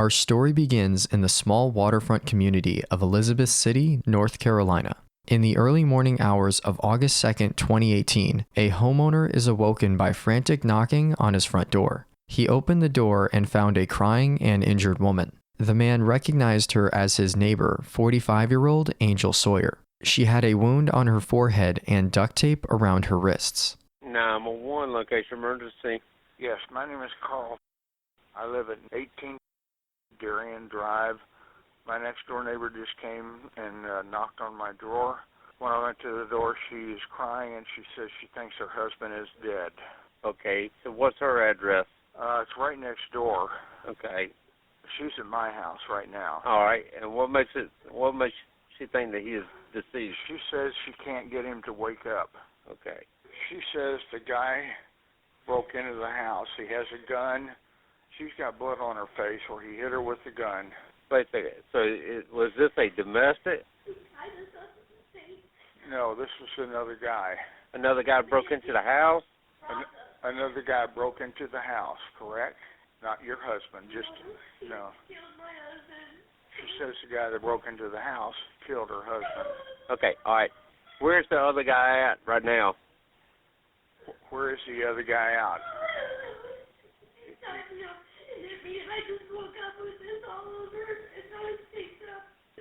Our story begins in the small waterfront community of Elizabeth City, North Carolina. In the early morning hours of August 2nd, 2018, a homeowner is awoken by frantic knocking on his front door. He opened the door and found a crying and injured woman. The man recognized her as his neighbor, 45-year-old Angel Sawyer. She had a wound on her forehead and duct tape around her wrists. 911, location emergency. Yes, my name is Carl. I live at 18 Darien Drive. My next door neighbor just came and knocked on my door. When I went to the door, she is crying and she says she thinks her husband is dead. Okay, so what's her address? It's right next door. Okay. She's at my house right now. All right, and what makes she think that he is deceased? She says she can't get him to wake up. Okay. She says the guy broke into the house. He has a gun. She's got blood on her face where he hit her with the gun. Wait a second. So was this a domestic? No, this was another guy. Another guy broke into the house? Another guy broke into the house, correct? Not your husband, just, no. She says the guy that broke into the house killed her husband. Okay, all right. Where's the other guy at right now? Where is the other guy out?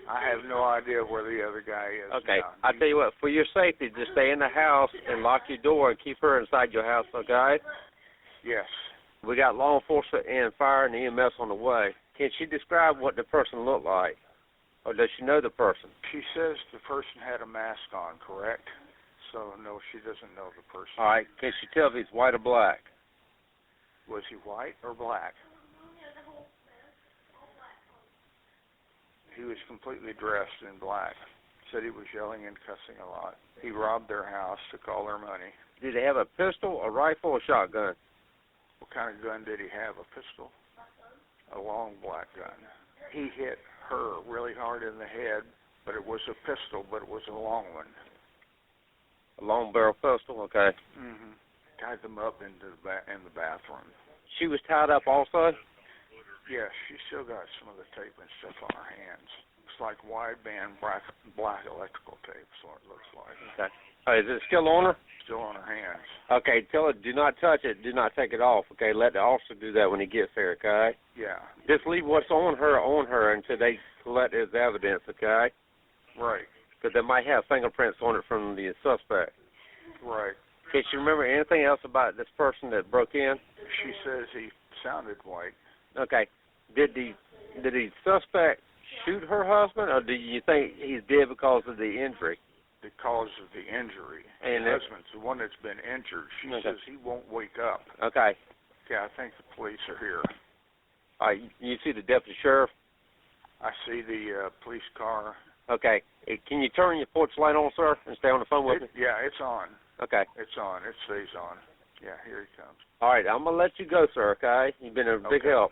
I have no idea where the other guy is. Okay, now. I'll tell you what, for your safety, just stay in the house and lock your door and keep her inside your house, okay? Yes. We got law enforcement and fire and EMS on the way. Can she describe what the person looked like? Or does she know the person? She says the person had a mask on, correct? So, no, she doesn't know the person. All right, can she tell if he's white or black? Was he white or black? He was completely dressed in black. Said he was yelling and cussing a lot. He robbed their house, took all their money. Did he have a pistol, a rifle, or a shotgun? What kind of gun did he have? A pistol? A long black gun. He hit her really hard in the head, but it was a pistol, but it was a long one. A long barrel pistol, okay. Mm-hmm. Tied them up in the bathroom. She was tied up also? Yes, she still got some of the tape and stuff on her hands. It's like wideband black electrical tape, is what it looks like. Okay. Is it still on her? Still on her hands. Okay, tell her, do not touch it, do not take it off, okay? Let the officer do that when he gets there, okay? Yeah. Just leave what's on her until they collect his evidence, okay? Right. Because they might have fingerprints on it from the suspect. Right. Can she remember anything else about this person that broke in? She says he sounded white. Okay. Did the suspect shoot her husband, or do you think he's dead because of the injury? The cause of the injury. And the husband's the one that's been injured. She says he won't wake up. Okay. Yeah, I think the police are here. You see the deputy sheriff? I see the police car. Okay. Can you turn your porch light on, sir, and stay on the phone with me? Yeah, it's on. Okay. It's on. It stays on. Yeah, here he comes. All right, I'm going to let you go, sir, okay? You've been a big help.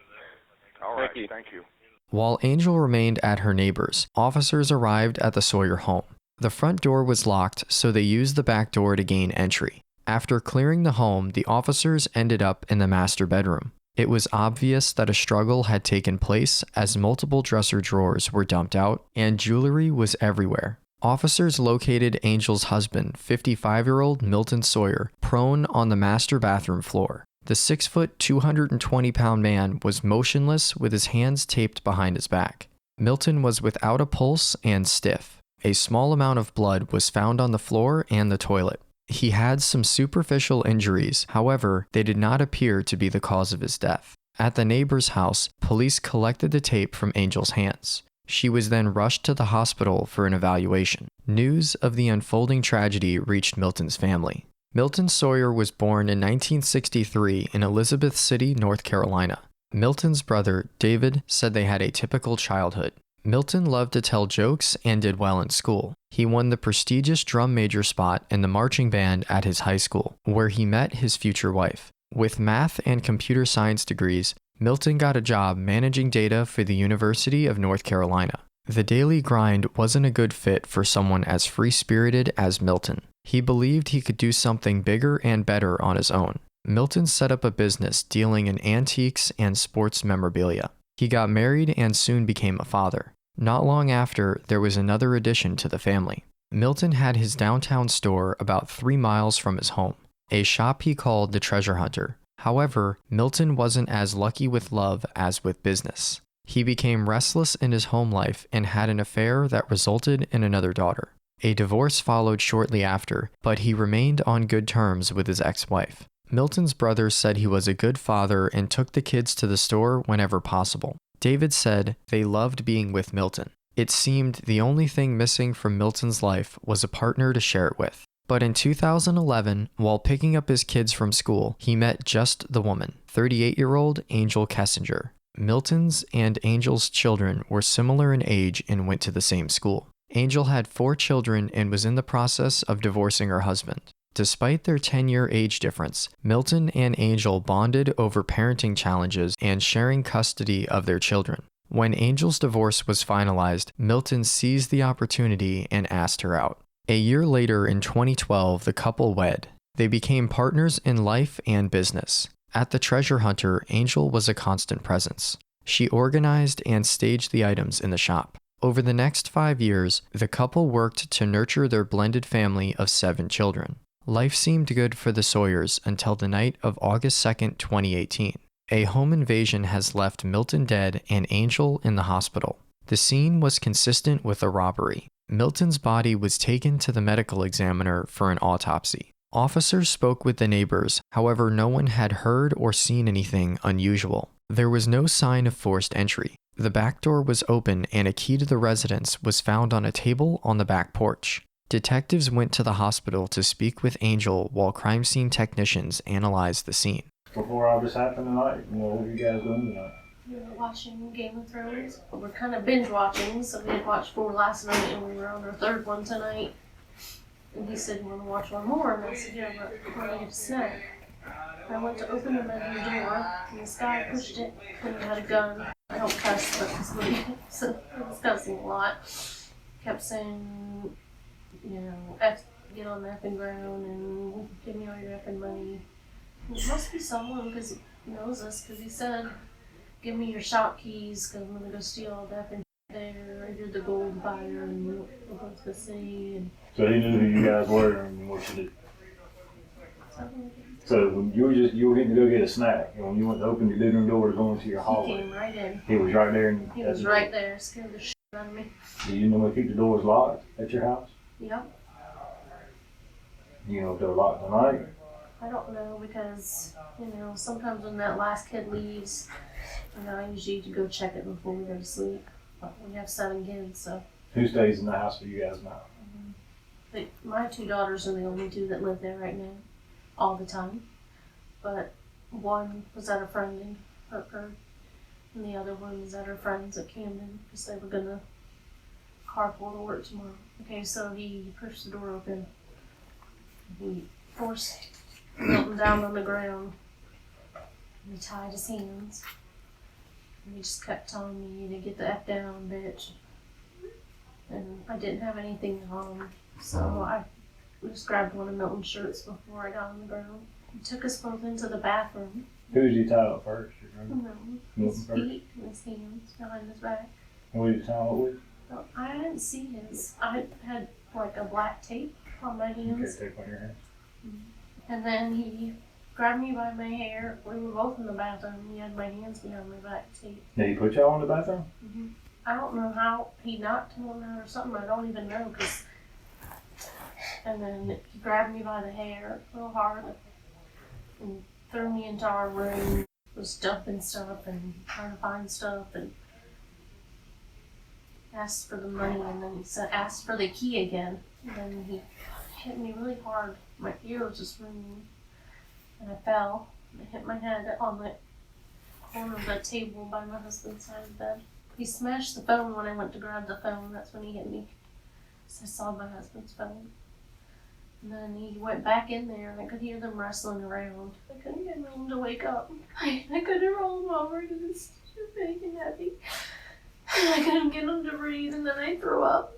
All right, thank you. While Angel remained at her neighbor's, officers arrived at the Sawyer home. The front door was locked, so they used the back door to gain entry. After clearing the home, the officers ended up in the master bedroom. It was obvious that a struggle had taken place as multiple dresser drawers were dumped out and jewelry was everywhere. Officers located Angel's husband, 55-year-old Milton Sawyer, prone on the master bathroom floor. The 6-foot, 220-pound man was motionless with his hands taped behind his back. Milton was without a pulse and stiff. A small amount of blood was found on the floor and the toilet. He had some superficial injuries, however, they did not appear to be the cause of his death. At the neighbor's house, police collected the tape from Angel's hands. She was then rushed to the hospital for an evaluation. News of the unfolding tragedy reached Milton's family. Milton Sawyer was born in 1963 in Elizabeth City, North Carolina. Milton's brother, David, said they had a typical childhood. Milton loved to tell jokes and did well in school. He won the prestigious drum major spot in the marching band at his high school, where he met his future wife. With math and computer science degrees, Milton got a job managing data for the University of North Carolina. The daily grind wasn't a good fit for someone as free-spirited as Milton. He believed he could do something bigger and better on his own. Milton set up a business dealing in antiques and sports memorabilia. He got married and soon became a father. Not long after, there was another addition to the family. Milton had his downtown store about 3 miles from his home, a shop he called the Treasure Hunter. However, Milton wasn't as lucky with love as with business. He became restless in his home life and had an affair that resulted in another daughter. A divorce followed shortly after, but he remained on good terms with his ex-wife. Milton's brothers said he was a good father and took the kids to the store whenever possible. David said they loved being with Milton. It seemed the only thing missing from Milton's life was a partner to share it with. But in 2011, while picking up his kids from school, he met just the woman, 38-year-old Angel Kessinger. Milton's and Angel's children were similar in age and went to the same school. Angel had 4 children and was in the process of divorcing her husband. Despite their 10-year age difference, Milton and Angel bonded over parenting challenges and sharing custody of their children. When Angel's divorce was finalized, Milton seized the opportunity and asked her out. A year later, in 2012, the couple wed. They became partners in life and business. At the Treasure Hunter, Angel was a constant presence. She organized and staged the items in the shop. Over the next 5 years, the couple worked to nurture their blended family of 7 children. Life seemed good for the Sawyers until the night of August 2, 2018. A home invasion has left Milton dead and Angel in the hospital. The scene was consistent with a robbery. Milton's body was taken to the medical examiner for an autopsy. Officers spoke with the neighbors, however, no one had heard or seen anything unusual. There was no sign of forced entry. The back door was open and a key to the residence was found on a table on the back porch. Detectives went to the hospital to speak with Angel while crime scene technicians analyzed the scene. Before all this happened tonight, what were you guys doing tonight? We were watching Game of Thrones. We're kind of binge watching, so we had watched 4 last night and we were on our 3rd one tonight. And he said, "You want to watch one more?" And I said, "Yeah, but we're going to get a snack." I went to open the bedroom door and this guy pushed it and he had a gun. I don't cuss, but this was cussing a lot. Kept saying, get on the effing ground and give me all your effing money. It must be someone because he knows us, because he said, "Give me your shop keys because I'm going to go steal all the effing there. You're the gold buyer and we'll go to the city." And so he knew who you guys were and what you did. So when you were getting to go get a snack, and when you went to open your living room door to go into your hallway, he came right in. He was right there. He was right there, scared the shit out of me. Do you normally keep the doors locked at your house? Yep. You know if they're locked tonight? I don't know because, sometimes when that last kid leaves, I usually go check it before we go to sleep. But we have 7 kids, so. Who stays in the house with you guys now? My 2 daughters are the only 2 that live there right now, all the time. But one was at a friend in Hartford, and the other one was at her friend's at Camden because they were gonna carpool to work tomorrow. Okay, so he pushed the door open. He forced Milton down on the ground. And he tied his hands. And he just kept telling me to get the F down, bitch. And I didn't have anything on, so I just grabbed one of Milton's shirts before I got on the ground. He took us both into the bathroom. Who did you tie up first? You remember? His feet and his hands behind his back. What did you tie up with? No, I didn't see his. I had like a black tape on my hands. Okay, tape on your hands. And then he grabbed me by my hair. We were both in the bathroom. He had my hands behind my back tape. Did he put y'all in the bathroom? Mm-hmm. I don't know how he knocked him on that or something. I don't even know. And then he grabbed me by the hair real hard and threw me into our room. Was dumping stuff and trying to find stuff and asked for the money, and then he asked for the key again. And then he hit me really hard. My ear was just ringing, and I fell. I hit my head on the corner of the table by my husband's side of the bed. He smashed the phone when I went to grab the phone. That's when he hit me. So I saw my husband's phone. And then he went back in there, and I could hear them wrestling around. I couldn't get him to wake up. I couldn't roll him over because it's too big and heavy. I couldn't get him to breathe, and then I threw up.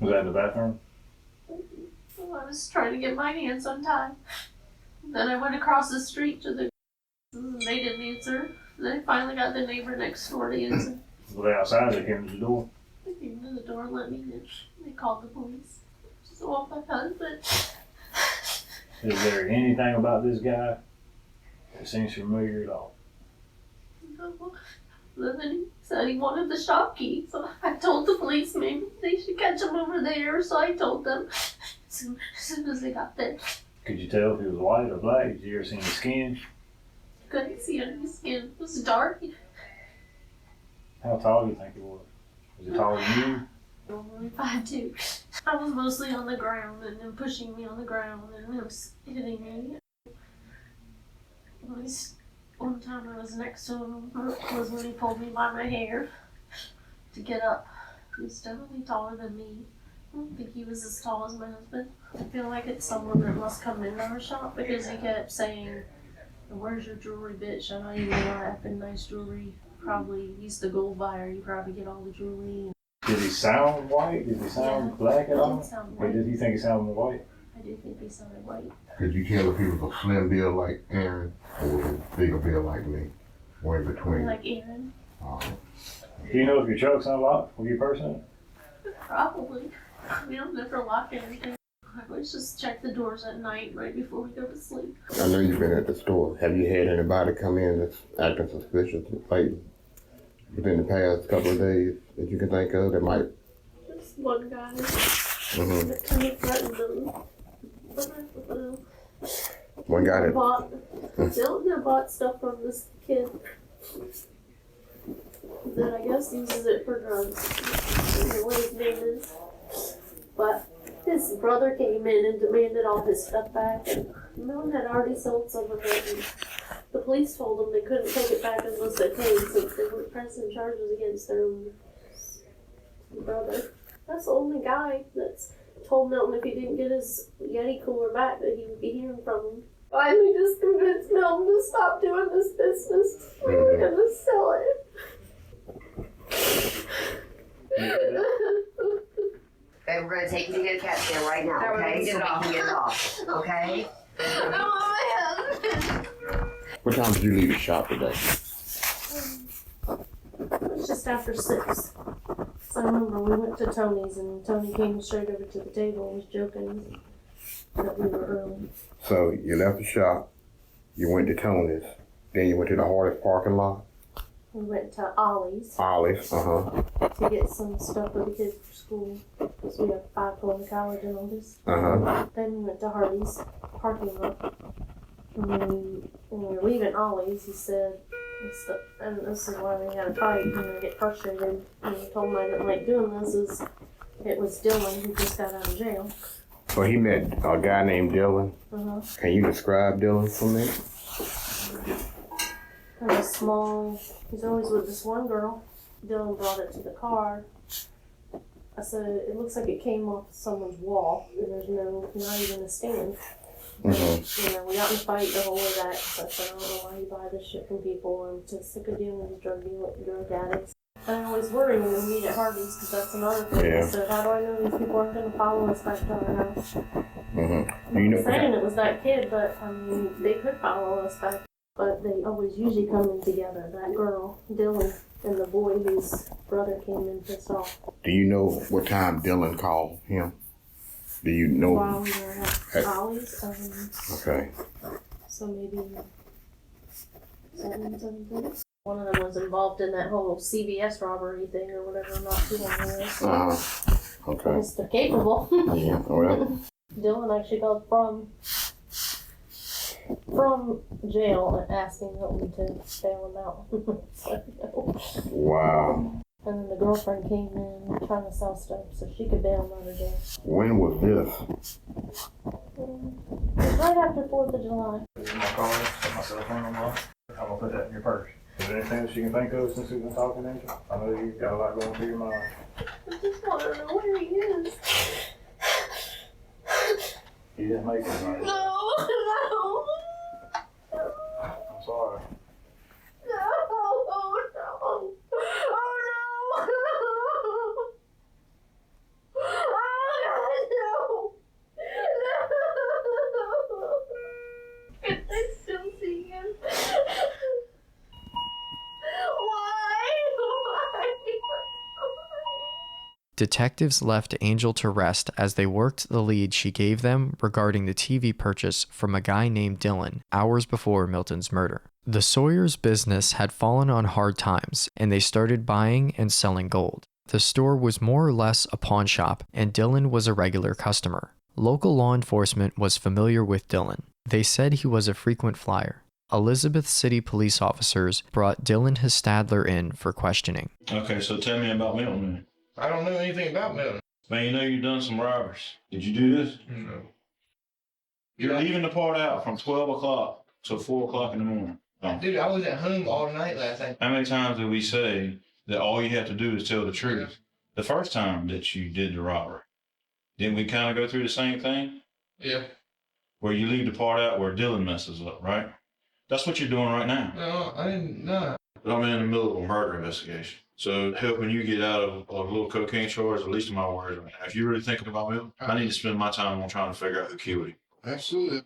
Was that in the bathroom? So I was trying to get my hands untied. Then I went across the street to the... They didn't answer. They finally got the neighbor next door to answer. Were they outside? They came to the door. They came to the door and let me in. They called the police. So off my husband. Is there anything about this guy that seems familiar at all? Then he said he wanted the shop key, so I told the police maybe they should catch him over there, so I told them as soon as they got there. Could you tell if he was white or black? Did you ever see his skin? Couldn't see under his skin. It was dark. How tall do you think he was? Was he taller than you? Only 5'2". I was mostly on the ground and him pushing me on the ground and him hitting me. One time I was next to him was when he pulled me by my hair to get up. He was definitely taller than me. I don't think he was as tall as my husband. I feel like it's someone that must come into our shop because he kept saying, "Where's your jewelry, bitch? I know you wear effing nice jewelry. Probably, he's the gold buyer. You probably get all the jewelry." Did he sound white? Did he sound black at all? He sounded Or white. did you think he sounded white? I do think he sounded white. Could you tell if he was a slim build like Aaron or was a bigger build like me? Or in between? Like Aaron. Do you know if your truck's unlocked with your purse in it? Probably. We don't never lock anything. I always just check the doors at night right before we go to sleep. I know you've been at the store. Have you had anybody come in that's acting suspicious like within the past couple of days that you can think of that might? Just one guy Mm-hmm. that kind of threatened them. One guy that. Dylan bought stuff from this kid that I guess uses it for drugs. I don't know what his name is. But his brother came in and demanded all his stuff back, and Milton had already sold some of it. And the police told them they couldn't take it back unless they paid, since they weren't pressing charges against their own brother. That's the only guy that's told Milton if he didn't get his Yeti cooler back that he would be hearing from him. Finally just convinced Milton to stop doing this business. We were gonna sell it. Okay, we're going to take you to get a CAT scan right now, okay? So we can get it off, okay? I want my husband. What time did you leave the shop today? It was just after 6. So I remember we went to Tony's and Tony came straight over to the table and was joking that we were early. So you left the shop, you went to Tony's, then you went to the hardest parking lot? We went to Ollie's Ollie's, to get some stuff for the kids for school. Because we have 5 going to college and all this. Then we went to Hardy's parking lot. And then when we were leaving Ollie's, he said, and this is why we had a fight, and I get frustrated. And he told me I didn't like doing this, it was Dylan who just got out of jail. So he met a guy named Dylan. Can you describe Dylan for me? Kind of small. He's always with this one girl. Dylan brought it to the car. I said, it looks like it came off someone's wall, and there's not even a stand. You know, we got in a fight the whole way back. So I said, I don't know why you buy this shit from people. I'm just sick of dealing with drug addicts. I always worry when we meet at Harvey's, because that's another thing. Yeah. I said, how do I know these people aren't going to follow us back to our house? You know, I'm saying it was that kid, but I mean, they could follow us back. But they always usually come in together. That girl, Dylan, and the boy whose brother came in pissed off. do you know what time Dylan called him? Do you know? While we were at Ollie's, Okay. so maybe 7:30. One of them was involved in that whole CVS robbery thing or whatever not too long ago. Okay. Yes, they're capable. Yeah, well. Dylan actually called from jail asking Milton to bail him out. So, no. Wow. And then the girlfriend came in trying to sell stuff so she could bail him out of jail. When was this? It was right after 4th of July. My car, put my cell phone on lock. I'm gonna put that in your purse. Is there anything else you can think of since we've been talking, Angel? I know you've got a lot going through your mind. I just want to know where he is. He didn't make it right. No. I'm sorry. No. Oh no. Oh no. Can I still see him? Detectives left Angel to rest as they worked the lead she gave them regarding the TV purchase from a guy named Dylan hours before Milton's murder. The Sawyers' business had fallen on hard times, and they started buying and selling gold. The store was more or less a pawn shop, and Dylan was a regular customer. Local law enforcement was familiar with Dylan. They said he was a frequent flyer. Elizabeth City police officers brought Dylan Histadler in for questioning. Okay, so tell me about Milton, man. I don't know anything about Milton. Man, you know you've done some robberies. Did you do this? No. You're leaving the part out from 12 o'clock to 4 o'clock in the morning. Oh. Dude, I was at home all night last night. How many times did we say that all you have to do is tell the truth? Yeah. The first time that you did the robbery, didn't we kind of go through the same thing? Yeah. Where you leave the part out where Dylan messes up, right? That's what you're doing right now. No, I didn't know. But I'm in the middle of a murder investigation. So helping you get out of a little cocaine charge, at least in my words right now. If you're really thinking about Milton, I need to spend my time on trying to figure out who killed him. Absolutely.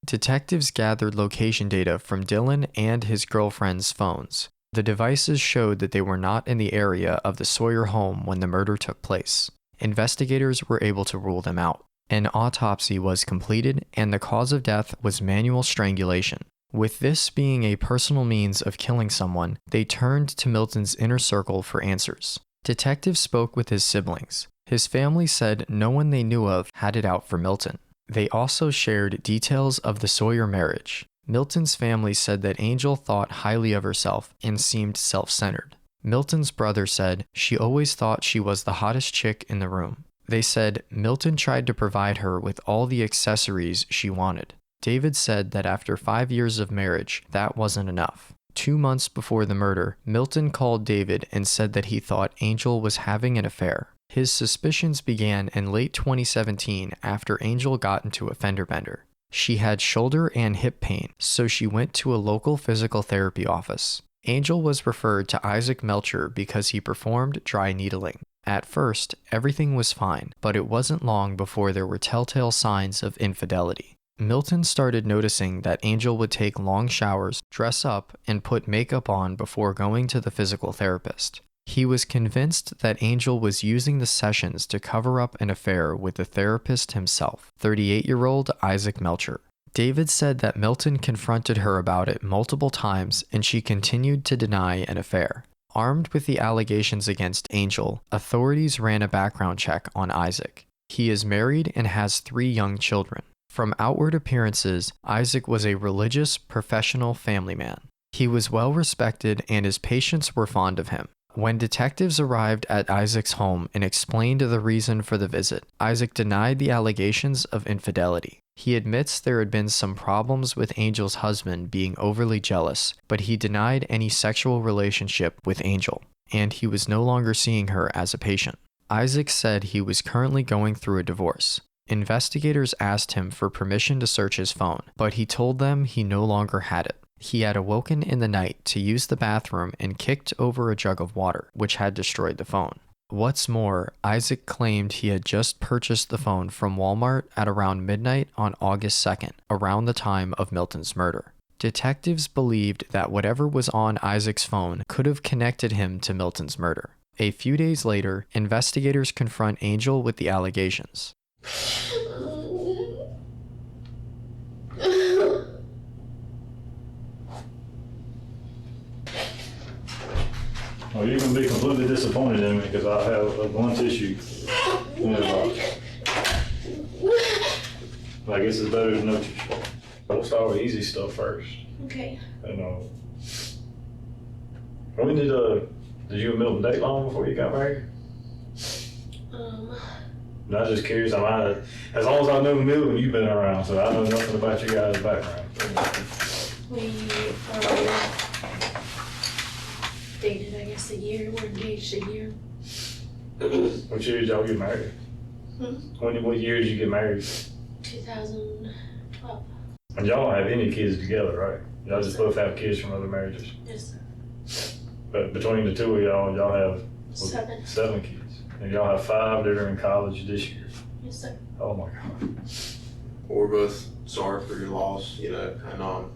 Detectives gathered location data from Dylan and his girlfriend's phones. The devices showed that they were not in the area of the Sawyer home when the murder took place. Investigators were able to rule them out. An autopsy was completed, and the cause of death was manual strangulation. With this being a personal means of killing someone, they turned to Milton's inner circle for answers. Detectives spoke with his siblings. His family said no one they knew of had it out for Milton. They also shared details of the Sawyer marriage. Milton's family said that Angel thought highly of herself and seemed self-centered. Milton's brother said she always thought she was the hottest chick in the room. They said Milton tried to provide her with all the accessories she wanted. David said that after 5 years of marriage, that wasn't enough. 2 months before the murder, Milton called David and said that he thought Angel was having an affair. His suspicions began in late 2017 after Angel got into a fender bender. She had shoulder and hip pain, so she went to a local physical therapy office. Angel was referred to Isaac Melcher because he performed dry needling. At first, everything was fine, but it wasn't long before there were telltale signs of infidelity. Milton started noticing that Angel would take long showers, dress up, and put makeup on before going to the physical therapist. He was convinced that Angel was using the sessions to cover up an affair with the therapist himself, 38-year-old Isaac Melcher. David said that Milton confronted her about it multiple times and she continued to deny an affair. Armed with the allegations against Angel, authorities ran a background check on Isaac. He is married and has 3 young children. From outward appearances, Isaac was a religious, professional family man. He was well respected and his patients were fond of him. When detectives arrived at Isaac's home and explained the reason for the visit, Isaac denied the allegations of infidelity. He admits there had been some problems with Angel's husband being overly jealous, but he denied any sexual relationship with Angel, and he was no longer seeing her as a patient. Isaac said he was currently going through a divorce. Investigators asked him for permission to search his phone, but he told them he no longer had it. He had awoken in the night to use the bathroom and kicked over a jug of water, which had destroyed the phone. What's more, Isaac claimed he had just purchased the phone from Walmart at around midnight on August 2nd, around the time of Milton's murder. Detectives believed that whatever was on Isaac's phone could have connected him to Milton's murder. A few days later, investigators confront Angel with the allegations. Well, you're going to be completely disappointed in me because I have a blunt issue in the box. But I guess it's better to know. We'll start with easy stuff first. Okay. And when did you and Milton date long before you got married? I was just curious. As long as I know Milton, you've been around, so I know nothing about your guys' background. We dated, I guess, a year. We're engaged a year. What year did y'all get married? What year did you get married? 2012. And y'all don't have any kids together, right? Y'all just both have kids from other marriages. Yes, sir. But between the two of y'all have 7 kids. And y'all have 5 that are in college this year. Yes, sir. Oh my God. We're both sorry for your loss, and I'm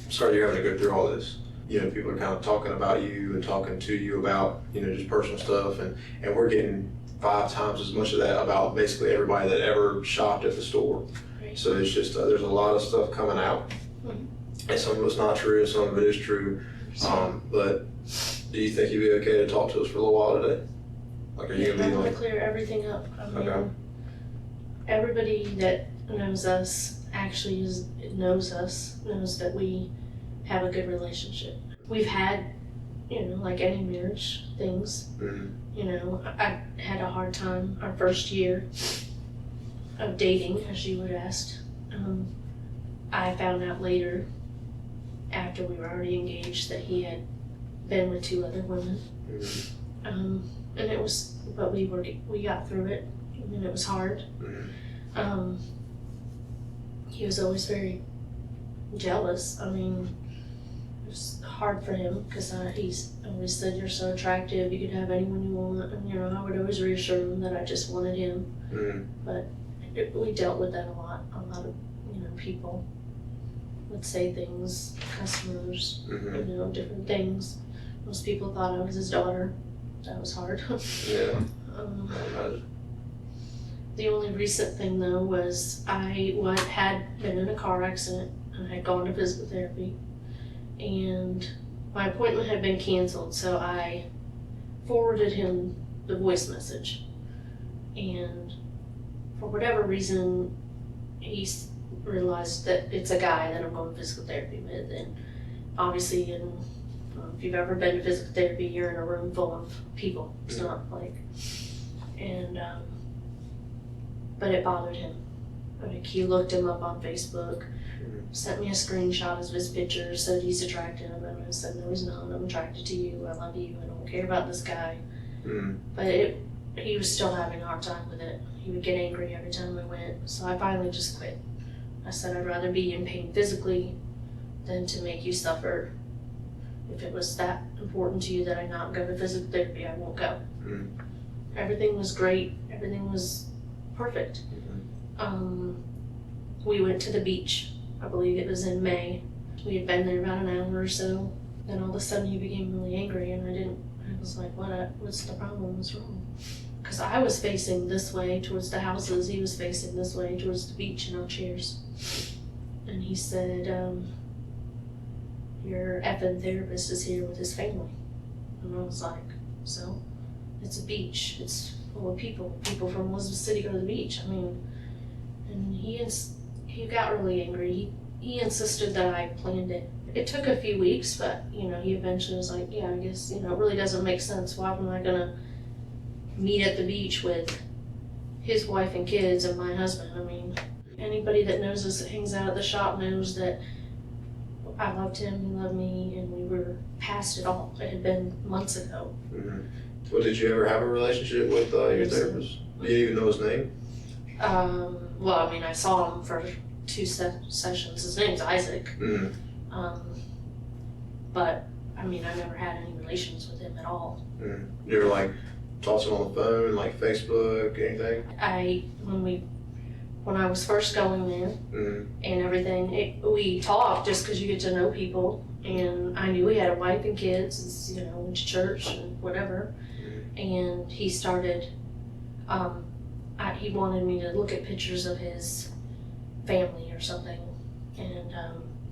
sorry you're having to go through all this. you know, people are kind of talking about you and talking to you about, you know, just personal stuff, and we're getting 5 times as much of that about basically everybody that ever shopped at the store. Right. So it's just, there's a lot of stuff coming out, and some of it's not true, and some of it is true. But do you think you'd be okay to talk to us for a little while today? Like, are you I gonna be want to like, clear everything up. I mean, okay, everybody that knows us knows that we have a good relationship. We've had, you know, like any marriage, things. You know, I had a hard time our first year of dating, as you would ask. I found out later, after we were already engaged, that he had been with 2 other women. And it was, but we got through it. I mean, it was hard. He was always very jealous. I mean, it was hard for him because he's always said, "You're so attractive, you could have anyone you want." And, you know, I would always reassure him that I just wanted him. But we dealt with that a lot. A lot of, you know, people would say things, customers, you know, different things. Most people thought I was his daughter. That was hard. yeah, The only recent thing though was I had been in a car accident and had gone to physical therapy, and my appointment had been canceled, so I forwarded him the voice message, and for whatever reason he realized that it's a guy that I'm going to physical therapy with. And obviously, if you've ever been to physical therapy, you're in a room full of people. It's not like, and but it bothered him. Like, he looked him up on Facebook, sent me a screenshot of his picture, said he's attractive, and I said, "No, he's not. I'm attracted to you. I love you. I don't care about this guy." But he was still having a hard time with it. He would get angry every time we went, so I finally just quit. I said, "I'd rather be in pain physically than to make you suffer. If it was that important to you that I not go to physical therapy, I won't go." Everything was great. Everything was perfect. We went to the beach. I believe it was in May. We had been there about an hour or so. Then all of a sudden he became really angry, and I was like, what's the problem? What's wrong? Because I was facing this way towards the houses. He was facing this way towards the beach in our chairs. And he said, "Your effing therapist is here with his family." And I was like, "So? It's a beach. It's full of people. People from Elizabeth City go to the beach." I mean, and he got really angry. He insisted that I planned it. It took a few weeks, but, you know, he eventually was like, "Yeah, I guess, you know, it really doesn't make sense. Why am I gonna meet at the beach with his wife and kids and my husband?" I mean, anybody that knows us that hangs out at the shop knows that I loved him, he loved me, and we were past it all. It had been months ago. Well, did you ever have a relationship with your therapist? Do you even know his name? Well, I mean, I saw him for 2 sessions. His name's Isaac. But, I mean, I never had any relations with him at all. You ever, like, talk to him on the phone, like Facebook, anything? When I was first going there and everything, we talked just because you get to know people. And I knew he had a wife and kids, you know, went to church and whatever. And he started, he wanted me to look at pictures of his family or something. And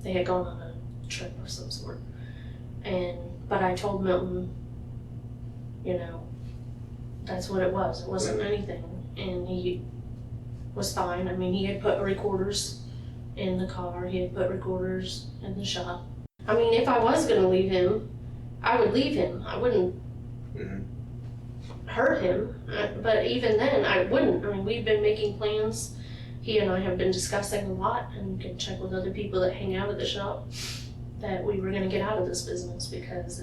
they had gone on a trip of some sort. But I told Milton, you know, that's what it was. It wasn't anything. And he was fine. I mean, he had put recorders in the car. He had put recorders in the shop. I mean, if I was going to leave him, I would leave him. I wouldn't hurt him. But even then, I wouldn't. I mean, we've been making plans. He and I have been discussing a lot, and can check with other people that hang out at the shop, that we were going to get out of this business because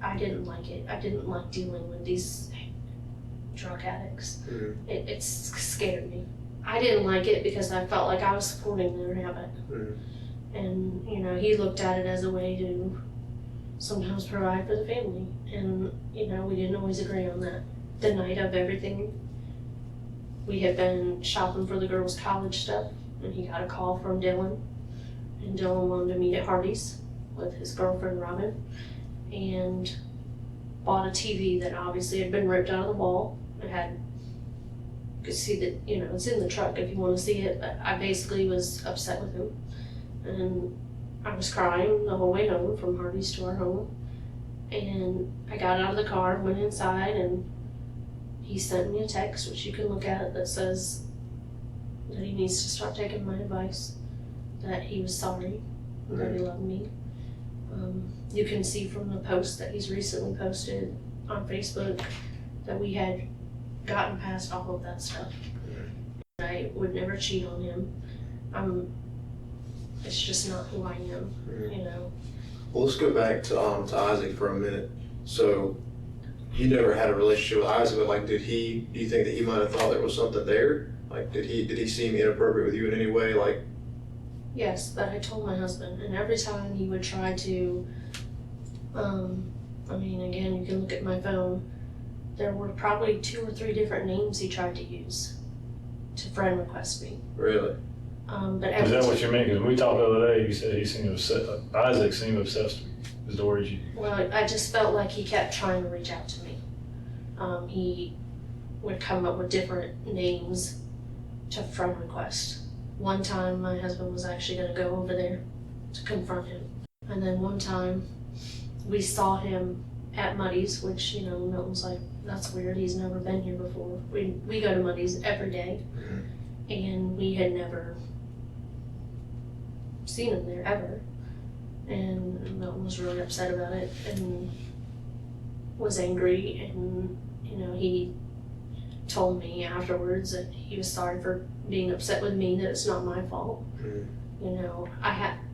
I didn't like it. I didn't like dealing with these drug addicts. It scared me. I didn't like it because I felt like I was supporting their habit. And, you know, he looked at it as a way to sometimes provide for the family. And, you know, we didn't always agree on that. The night of everything, we had been shopping for the girls' college stuff, and he got a call from Dylan. And Dylan wanted to meet at Hardee's. with his girlfriend Robin and bought a TV that obviously had been ripped out of the wall. It had, you could see that, it's in the truck if you want to see it, but I basically was upset with him. And I was crying the whole way home from Harvey's to our home. And I got out of the car, went inside, and he sent me a text, which you can look at, that says that he needs to start taking my advice, that he was sorry, that he loved me. You can see from the post that he's recently posted on Facebook that we had gotten past all of that stuff. I would never cheat on him. It's just not who I am, Well, let's go back to Isaac for a minute. So, you never had a relationship with Isaac, but do you think that he might have thought there was something there? Did he seem inappropriate with you in any way? Yes, but I told my husband, and every time he would try to, again, you can look at my phone, there were probably 2 or 3 different names he tried to use to friend request me. Really? But Is that what you mean? Because we talked the other day, you said Isaac seemed obsessed with you, is the word you used. Well, I just felt like he kept trying to reach out to me. He would come up with different names to friend request. One time my husband was actually going to go over there to confront him. And then one time we saw him at Muddy's, which, Milton's like, that's weird, he's never been here before. We go to Muddy's every day, and we had never seen him there ever. And Milton was really upset about it and was angry, and, he told me afterwards that he was sorry for being upset with me, that it's not my fault.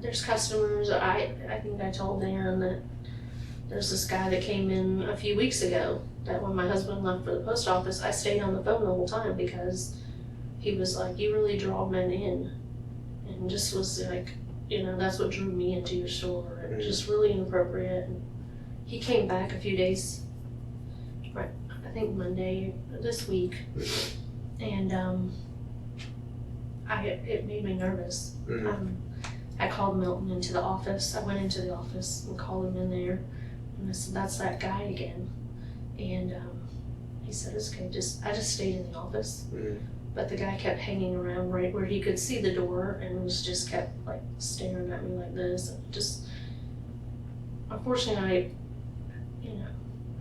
There's customers, I think I told Dan that there's this guy that came in a few weeks ago that when my husband left for the post office, I stayed on the phone the whole time because he was like, you really draw men in. And just was like, that's what drew me into your store. And just really inappropriate. And he came back a few days, right, I think Monday this week. And it made me nervous. I called Milton into the office. I went into the office and called him in there. And I said, that's that guy again. And he said, it's okay, I just stayed in the office. But the guy kept hanging around right where he could see the door and just kept staring at me like this. And just, unfortunately,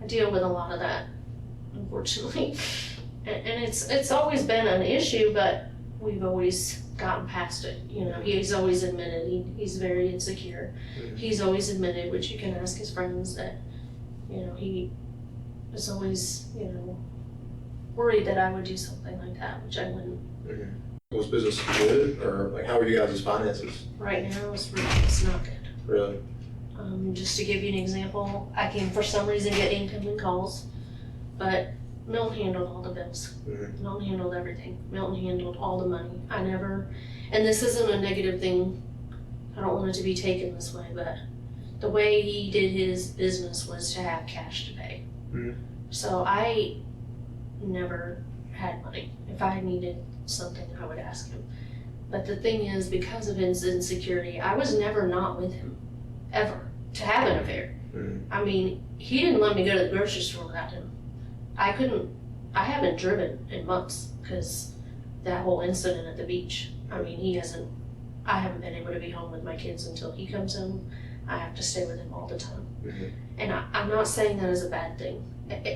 I deal with a lot of that, unfortunately. And it's always been an issue, but we've always gotten past it. He's always admitted he's very insecure. He's always admitted, which you can ask his friends, that, he was always, worried that I would do something like that, which I wouldn't. Was business good, or how are you guys' finances? Right now, it's not good. Really? Just to give you an example, I can for some reason get incoming calls, but Milton handled all the bills. Milton handled everything. Milton handled all the money. And this isn't a negative thing, I don't want it to be taken this way, but the way he did his business was to have cash to pay. So I never had money. If I needed something, I would ask him. But the thing is, because of his insecurity, I was never not with him, ever, to have an affair. He didn't let me go to the grocery store without him. I haven't driven in months because that whole incident at the beach. I haven't been able to be home with my kids until he comes home. I have to stay with him all the time. And I'm not saying that as a bad thing.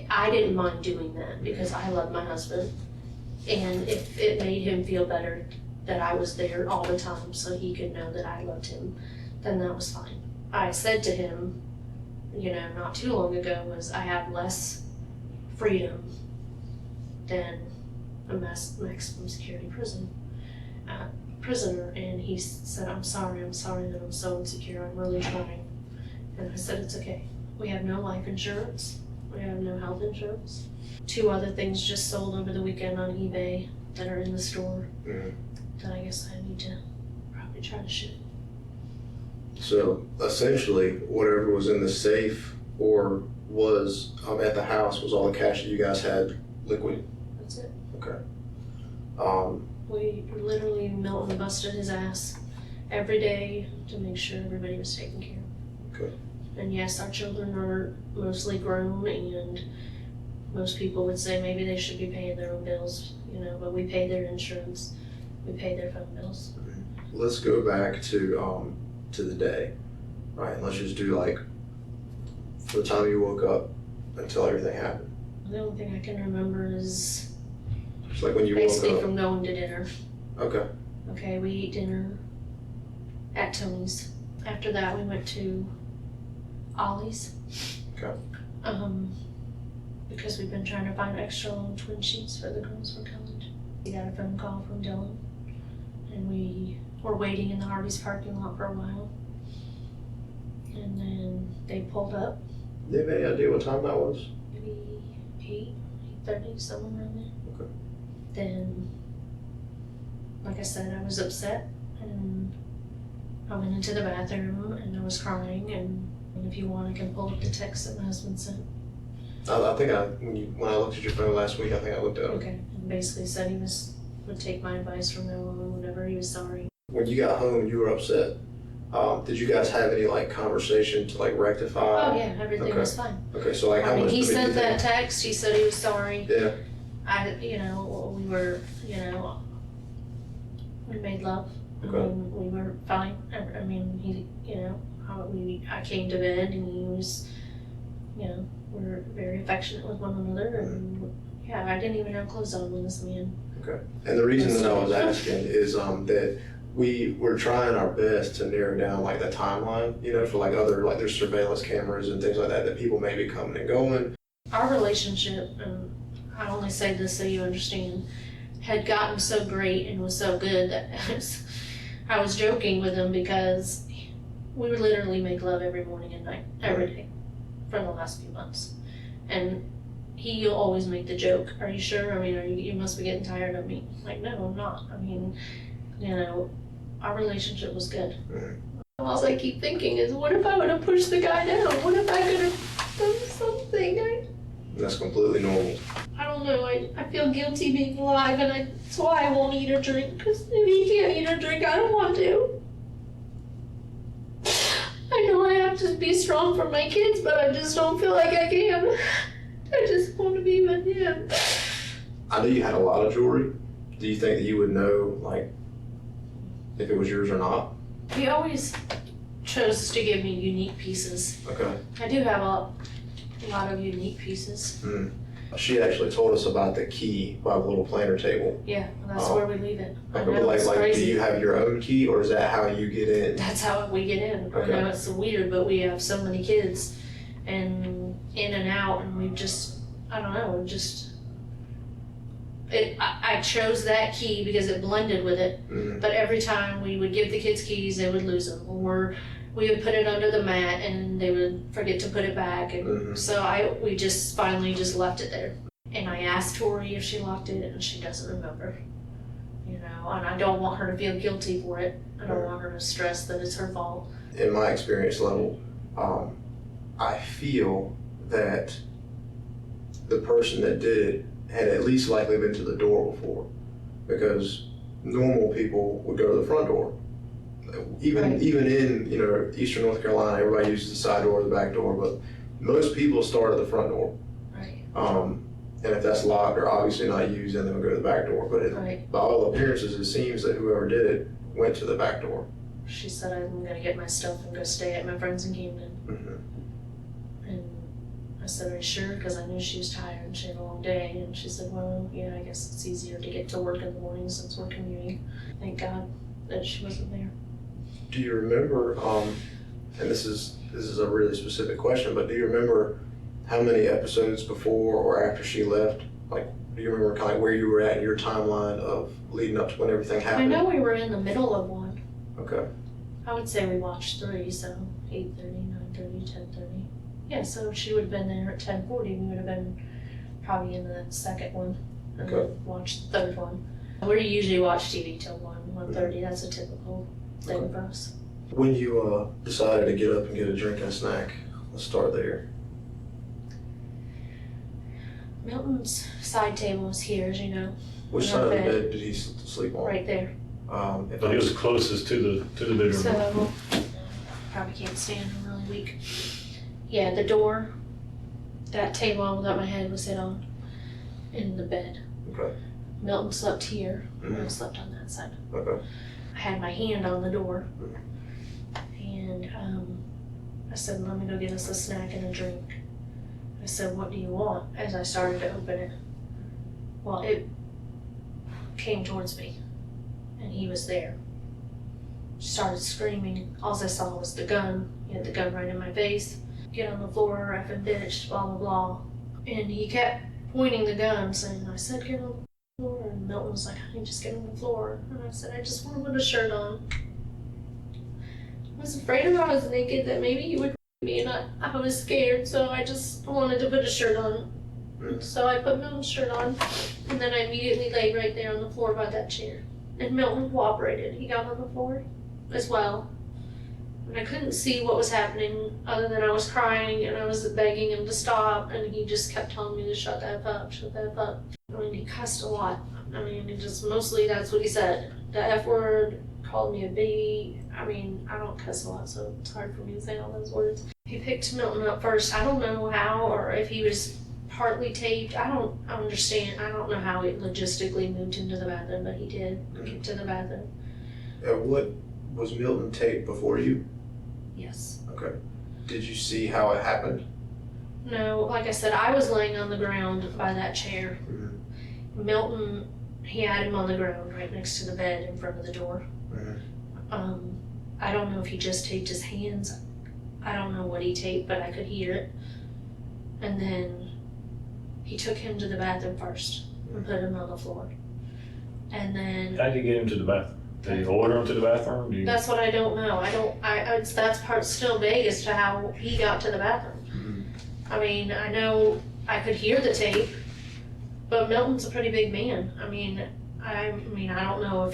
I didn't mind doing that because I love my husband. And if it made him feel better that I was there all the time so he could know that I loved him, then that was fine. I said to him, not too long ago, was I have less freedom than a maximum security prisoner, and he said, I'm sorry that I'm so insecure, I'm really trying. And I said, it's okay. We have no life insurance, we have no health insurance. 2 other things just sold over the weekend on eBay that are in the store that I guess I need to probably try to shoot. So essentially, whatever was in the safe or was at the house was all the cash that you guys had liquid? That's it. Okay. We literally, Milton busted his ass every day to make sure everybody was taken care Okay. And yes, our children are mostly grown, and most people would say maybe they should be paying their own bills, you know, but we pay their insurance, we pay their phone bills. Let's go back to the day, right? And let's just do like from the time you woke up until everything happened. The only thing I can remember is Just like when you basically woke up. from going to dinner. Okay. Okay, we ate dinner at Tony's. After that, we went to Ollie's. Okay. Because we've been trying to find extra long twin sheets for the girls for college. We got a phone call from Dylan, and we were waiting in the Hardee's parking lot for a while. And then they pulled up, Do you have any idea what time that was? maybe 8:30, somewhere around there. Okay. Then, like I said, I was upset, and I went into the bathroom, and I was crying, and if you want, I can pull up the text that my husband sent. I think when I looked at your phone last week, I think I looked at it. Okay, and basically said he would take my advice from now on whenever he was sorry. When you got home, you were upset. Did you guys have any like conversation to like rectify? Oh yeah, everything Okay. was fine. Okay, so like how I mean, much? he do you sent that think- text, he said he was sorry. Yeah. We were, we made love. Okay. And we were fine. I mean, I came to bed and he was, we were very affectionate with one another, and yeah, I didn't even have clothes on when this man. Okay. And the reason that I was asking is that we were trying our best to narrow down like the timeline, for like other, like there's surveillance cameras and things like that people may be coming and going. Our relationship, and I only say this so you understand, had gotten so great and was so good that I was joking with him because we would literally make love every morning and night, every day, for the last few months. And he'll always make the joke, are you sure? I mean, you must be getting tired of me. Like, no, I'm not. I mean, our relationship was good. All I keep thinking is, what if I would have pushed the guy down? What if I could have done something? That's completely normal. I don't know, I feel guilty being alive, and that's why I won't eat or drink, because if he can't eat or drink, I don't want to. I know I have to be strong for my kids, but I just don't feel like I can. I just want to be with him. I know you had a lot of jewelry. Do you think that you would know, like, if it was yours or not? He always chose to give me unique pieces. Okay. I do have a lot of unique pieces. She actually told us about the key by the little planter table. Yeah, that's where we leave it. I Okay, know, but it's do crazy. you have your own key, or is that how you get in? That's how we get in. Okay. I know it's weird, but we have so many kids and in and out, and we've just, I don't know, I chose that key because it blended with it, but every time we would give the kids keys, they would lose them, or we would put it under the mat and they would forget to put it back, and so we just finally just left it there. And I asked Tori if she locked it, and she doesn't remember. And I don't want her to feel guilty for it. I don't want her to stress that it's her fault. In my experience level, I feel that the person that did it had at least likely been to the door before, because normal people would go to the front door. Even in Eastern North Carolina, everybody uses the side door or the back door, but most people start at the front door. Right. And if that's locked or obviously not used, then they'll go to the back door. But by all appearances, it seems that whoever did it went to the back door. She said, I'm going to get my stuff and go stay at my friend's in Camden. And I said, are you sure? Because I knew she was tired and she had a long day. And she said, well, yeah, I guess it's easier to get to work in the morning since we're commuting. Thank God that she wasn't there. Do you remember, and this is a really specific question, but do you remember how many episodes before or after she left? Like, do you remember kind of where you were at in your timeline of leading up to when everything happened? I know we were in the middle of one. Okay. I would say we watched 3, so 8:30, 9:30, 10:30. Yeah, so she would have been there at 10:40. We would have been probably in the second one. And Okay. then watched the third one. We usually watch TV till 1:30. That's a typical thing for us. When you decided to get up and get a drink and a snack, let's start there. Milton's side table was here, as you know. Which in side our of the bed. bed did he sleep on? Right there. If But he was closest to the bedroom. So probably can't stand. I'm really weak. Yeah, the door, that table that my head was hit on, in the bed. Okay. Milton slept here. Mhm. I slept on that side. Okay. I had my hand on the door, and I said, "Let me go get us a snack and a drink." I said, "What do you want?" As I started to open it. Well, it came towards me, and he was there. Started screaming. All I saw was the gun. He had the gun right in my face. "Get on the floor, effing bitch, blah, blah, blah." And he kept pointing the gun, saying, "I said get on the floor." And Milton was like, "Honey, just get on the floor." And I said, "I just want to put a shirt on." I was afraid if I was naked that maybe he would me, and I was scared, so I just wanted to put a shirt on. So I put Milton's shirt on, and then I immediately laid right there on the floor by that chair. And Milton cooperated. He got on the floor as well. And I couldn't see what was happening other than I was crying and I was begging him to stop, and he just kept telling me to shut the F up, shut the F up. I mean, he cussed a lot. I mean, it just mostly that's what he said. The F word, called me a baby. I mean, I don't cuss a lot, so it's hard for me to say all those words. He picked Milton up first. I don't know how, or if he was partly taped. I don't understand. I don't know how it logistically moved him to the bathroom, but he did get to the bathroom. What was Milton taped before you? Yes. Okay. Did you see how it happened? No, like I said, I was laying on the ground by that chair. Mm-hmm. Milton, he had him on the ground right next to the bed in front of the door. Mm-hmm. I don't know if he just taped his hands. I don't know what he taped, but I could hear it. And then he took him to the bathroom first and put him on the floor. And then How did you get him to the bathroom? Did he order him to the bathroom? that's what I don't know. That's part still vague as to how he got to the bathroom. Mm-hmm. I mean, I know I could hear the tape, but Milton's a pretty big man. I mean, I don't know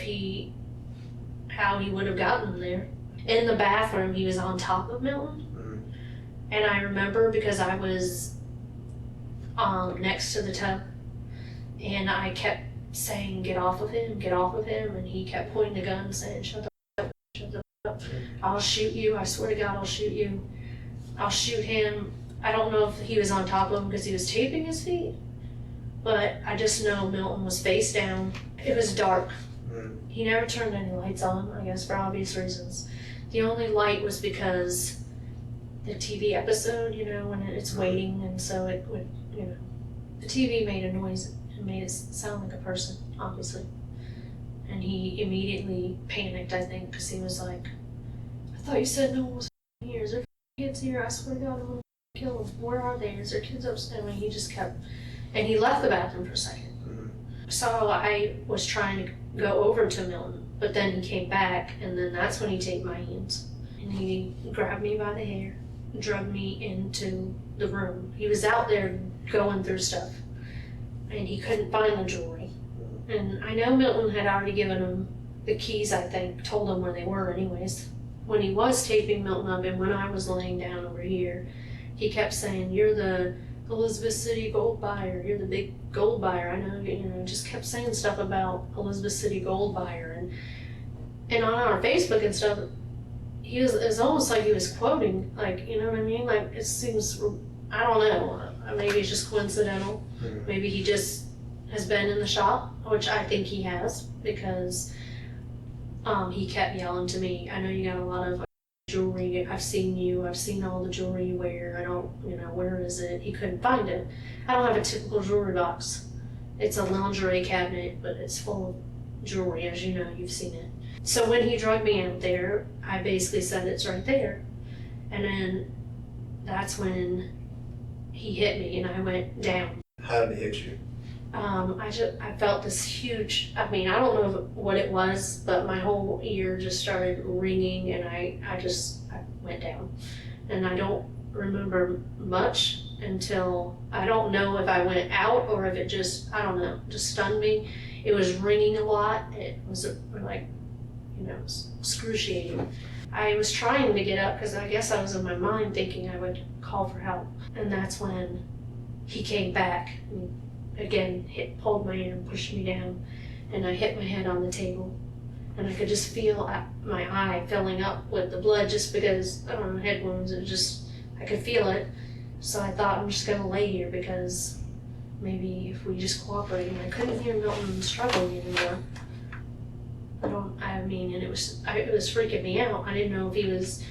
how he would have gotten there. In the bathroom, he was on top of Milton. Mm-hmm. And I remember because I was next to the tub, and I kept saying, get off of him, and he kept pointing the gun saying, shut the up, shut the up. I'll shoot you, I swear to God, I'll shoot you. I'll shoot him. I don't know if he was on top of him because he was taping his feet, but I just know Milton was face down. It was dark. Mm-hmm. He never turned any lights on, I guess for obvious reasons. The only light was because the TV episode, when it's waiting, and so it would, the TV made a noise and made it sound like a person, obviously. And he immediately panicked, I think, because he was like, I thought you said no one was here. Is there kids here? I swear to God, I'm going to kill them. Where are they? Is there kids upstairs? I mean, he just kept, and he left the bathroom for a second. Mm-hmm. So I was trying to go over to Milton, but then he came back, and then that's when he taped my hands. And he grabbed me by the hair, drugged me into the room. He was out there going through stuff, and he couldn't find the jewelry. And I know Milton had already given him the keys, I think, told him where they were anyways. When he was taping Milton up, and when I was laying down over here, he kept saying, you're the Elizabeth City gold buyer, you're the big gold buyer. I know, just kept saying stuff about Elizabeth City gold buyer. And on our Facebook and stuff, it's almost like he was quoting, like, you know what I mean? Like, it seems, I don't know, maybe it's just coincidental. Mm-hmm. Maybe he just has been in the shop, which I think he has, because he kept yelling to me, I know you got a lot of jewelry, I've seen all the jewelry you wear, I don't, where is it? He couldn't find it. I don't have a typical jewelry box. It's a lingerie cabinet, but it's full of jewelry, as you know, you've seen it. So when he drugged me out there, I basically said it's right there. And then that's when he hit me and I went down. How did it hit you? I felt this huge, I don't know what it was, but my whole ear just started ringing, and I went down. And I don't remember much until, I don't know if I went out or if it just stunned me. It was ringing a lot. It was like, excruciating. I was trying to get up because I guess I was in my mind thinking I would call for help. And that's when he came back and again pulled my hand, pushed me down, and I hit my head on the table. and I could just feel my eye filling up with the blood just because, I don't know, head wounds, I could feel it. So I thought I'm just gonna lay here because maybe if we just cooperate, and I couldn't hear Milton struggling anymore. And it was freaking me out. I didn't know if he was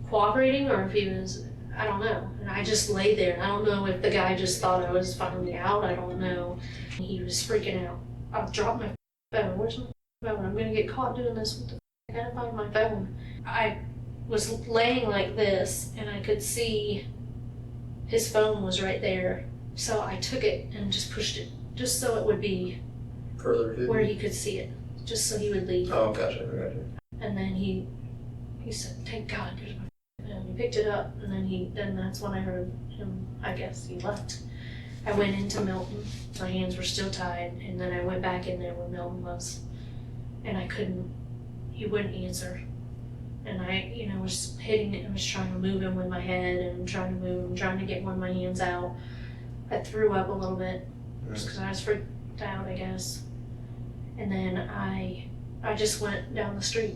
cooperating or if he was, I don't know. And I just lay there. I don't know if the guy just thought I was finally out. I don't know. He was freaking out. I dropped my phone. Where's my phone? I'm gonna get caught doing this. What the f? I gotta find my phone. I was laying like this and I could see his phone was right there. So I took it and just pushed it, just so it would be Further hidden? where he could see it, just so he would leave. Oh, gotcha. And then he said, "Thank God, there's my phone." And he picked it up, and then that's when I heard him. I guess he left. I went into Milton. My hands were still tied, and then I went back in there where Milton was, and he wouldn't answer. And I, was hitting it and was trying to move him with my head and trying to move him, trying to get one of my hands out. I threw up a little bit just because I was freaked out, I guess. And then I just went down the street.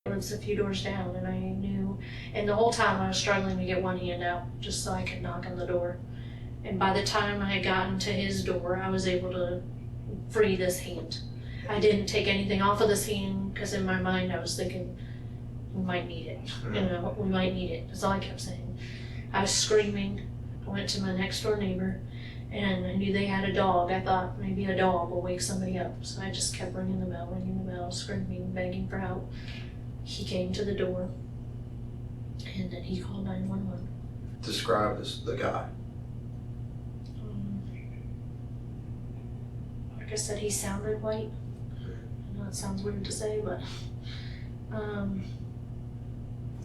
It was a few doors down, and I knew, and the whole time I was struggling to get one hand out just so I could knock on the door. And by the time I had gotten to his door, I was able to free this hand. I didn't take anything off of this hand because in my mind I was thinking, we might need it. We might need it. That's all I kept saying. I was screaming. I went to my next door neighbor, and I knew they had a dog. I thought maybe a dog will wake somebody up. So I just kept ringing the bell, screaming, begging for help. He came to the door, and then he called 911. Describe the guy. Like I said, he sounded white. I know it sounds weird to say, but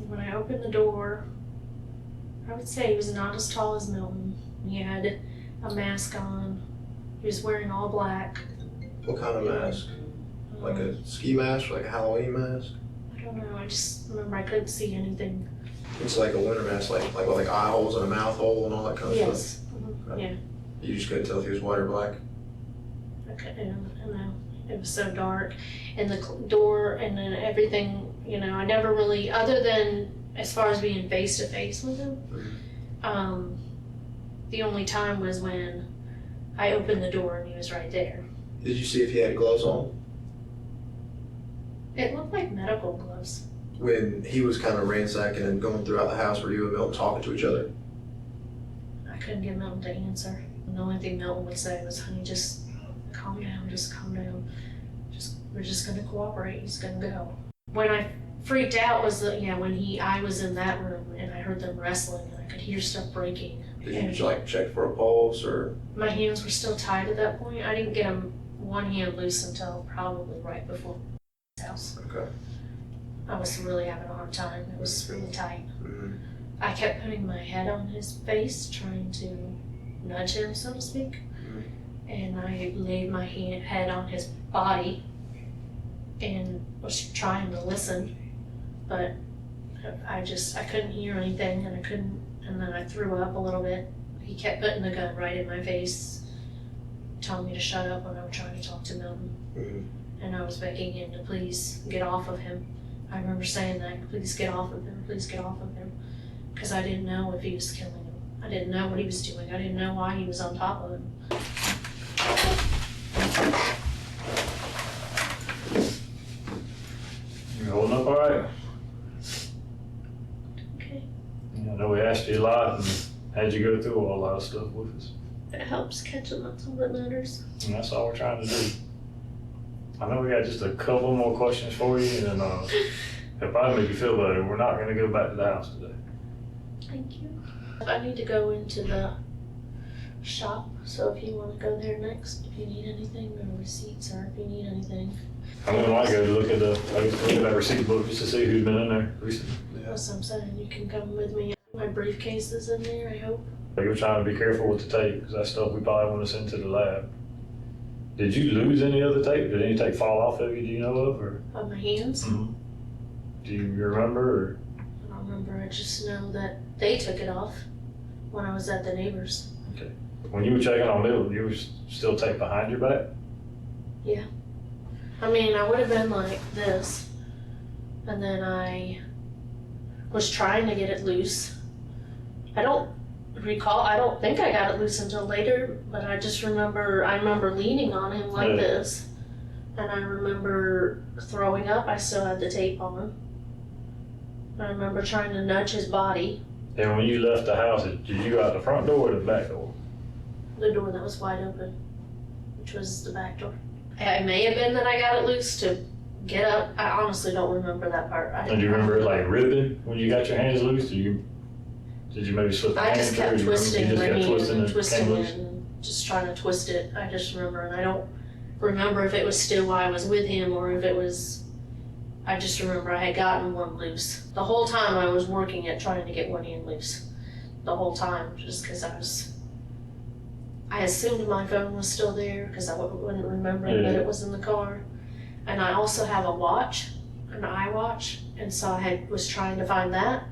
when I opened the door, I would say he was not as tall as Milton. He had a mask on. He was wearing all black. What kind of mask? Like a ski mask, like a Halloween mask? I don't know. I just remember I couldn't see anything. It's like a winter mask, like with eye holes and a mouth hole and all that kind of stuff? Yes. Okay. Yeah. You just couldn't tell if he was white or black? I couldn't. I know. It was so dark. And the door and then everything, I never really, other than as far as being face to face with him, the only time was when I opened the door and he was right there. Did you see if he had gloves on? It looked like medical gloves. When he was kind of ransacking and going throughout the house, were you and Milton talking to each other? I couldn't get Milton to answer. And the only thing Milton would say was, "Honey, just calm down, just calm down. We're just gonna cooperate, he's gonna go." When I freaked out was when I was in that room and I heard them wrestling and I could hear stuff breaking. Did you check for a pulse or? My hands were still tied at that point. I didn't get one hand loose until probably right before his house. Okay. I was really having a hard time. It was really tight. Mm-hmm. I kept putting my head on his face, trying to nudge him, so to speak. Mm-hmm. And I laid my head on his body and was trying to listen, but I couldn't hear anything, and then I threw up a little bit. He kept putting the gun right in my face, telling me to shut up when I was trying to talk to Milton. Mm-hmm. And I was begging him to please get off of him. I remember saying that, "Please get off of him, please get off of him," because I didn't know if he was killing him. I didn't know what he was doing. I didn't know why he was on top of him. You holding up all right? Okay. I know we asked you a lot and had you go through a lot of stuff with us. It helps catching up to what matters. And that's all we're trying to do. I know we got just a couple more questions for you, and it'll probably make you feel better. We're not going to go back to the house today. Thank you. I need to go into the shop, so if you want to go there next, if you need anything, or receipts, or if you need anything. I'm going to go to look at that receipt book just to see who's been in there recently. That's what I'm saying. You can come with me. My briefcase is in there, I hope. You're trying to be careful with the tape, because that stuff we probably want to send to the lab. Did you lose any of the tape? Did any tape fall off of you, do you know of? Or? On my hands? Mm-hmm. Do you remember? Or? I don't remember. I just know that they took it off when I was at the neighbor's. Okay. When you were checking on Milton, you were still taped behind your back? Yeah. I mean, I would have been like this, and then I was trying to get it loose. I don't think I got it loose until later, but I remember leaning on him like this, and I remember throwing up. I still had the tape on. I remember trying to nudge his body. And when you left the house, did you go out the front door or the back door? The door that was wide open, which was the back door. It may have been that I got it loose to get up. I honestly don't remember that part. And do you remember it like ripping when you got your hands loose? Did you maybe slip the I hand just through? kept You twisting, just kept twisting it, and just trying to twist it. I just remember, and I don't remember if it was still while I was with him or if it was. I just remember I had gotten one loose. The whole time I was working at trying to get one hand loose. The whole time, just because I assumed my phone was still there because I wasn't remembering that it was in the car. And I also have a watch, an iWatch, and so I was trying to find that.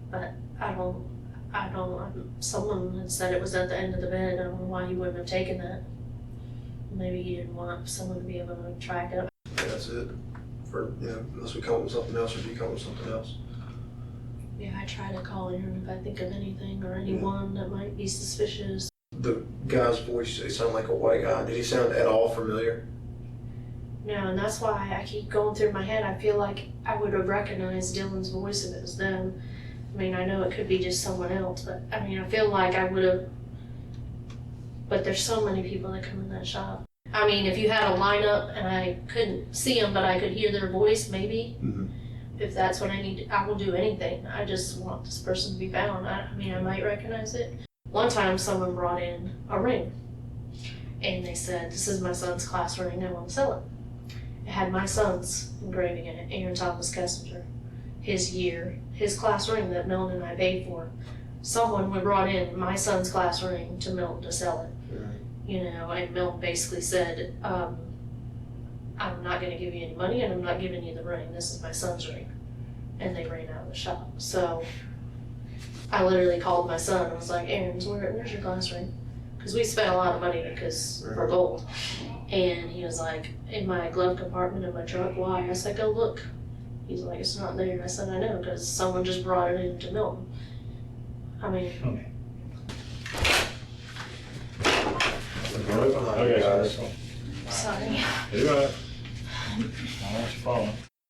But I don't, someone had said it was at the end of the bed. I don't know why he wouldn't have taken that. Maybe he didn't want someone to be able to track it. Yeah, that's it. Unless we come up with something else, or if you come up with something else. Yeah, I try to call him if I think of anything or anyone that might be suspicious. The guy's voice, it sounded like a white guy. Did he sound at all familiar? No, and that's why I keep going through my head. I feel like I would have recognized Dylan's voice if it was them. I mean, I know it could be just someone else, but I mean, I feel like I would have. But there's so many people that come in that shop. I mean, if you had a lineup and I couldn't see them, but I could hear their voice, maybe. Mm-hmm. If that's what I need, I will do anything. I just want this person to be found. I mean, I might recognize it. One time, someone brought in a ring, and they said, "This is my son's class ring. I want to sell it." It had my son's engraving in it, Aaron Thomas Kessinger, his year, his class ring that Milton and I paid for. Someone brought in my son's class ring to Milton to sell it. And Milton basically said, I'm not going to give you any money and I'm not giving you the ring. This is my son's ring. And they ran out of the shop. So I literally called my son and was like, Aaron, where's your class ring? Because we spent a lot of money for gold. And he was like, in my glove compartment of my truck. Why? I said, go look. He's like, it's not there. I said, I know, because someone just brought it into Milton. I mean... Sorry.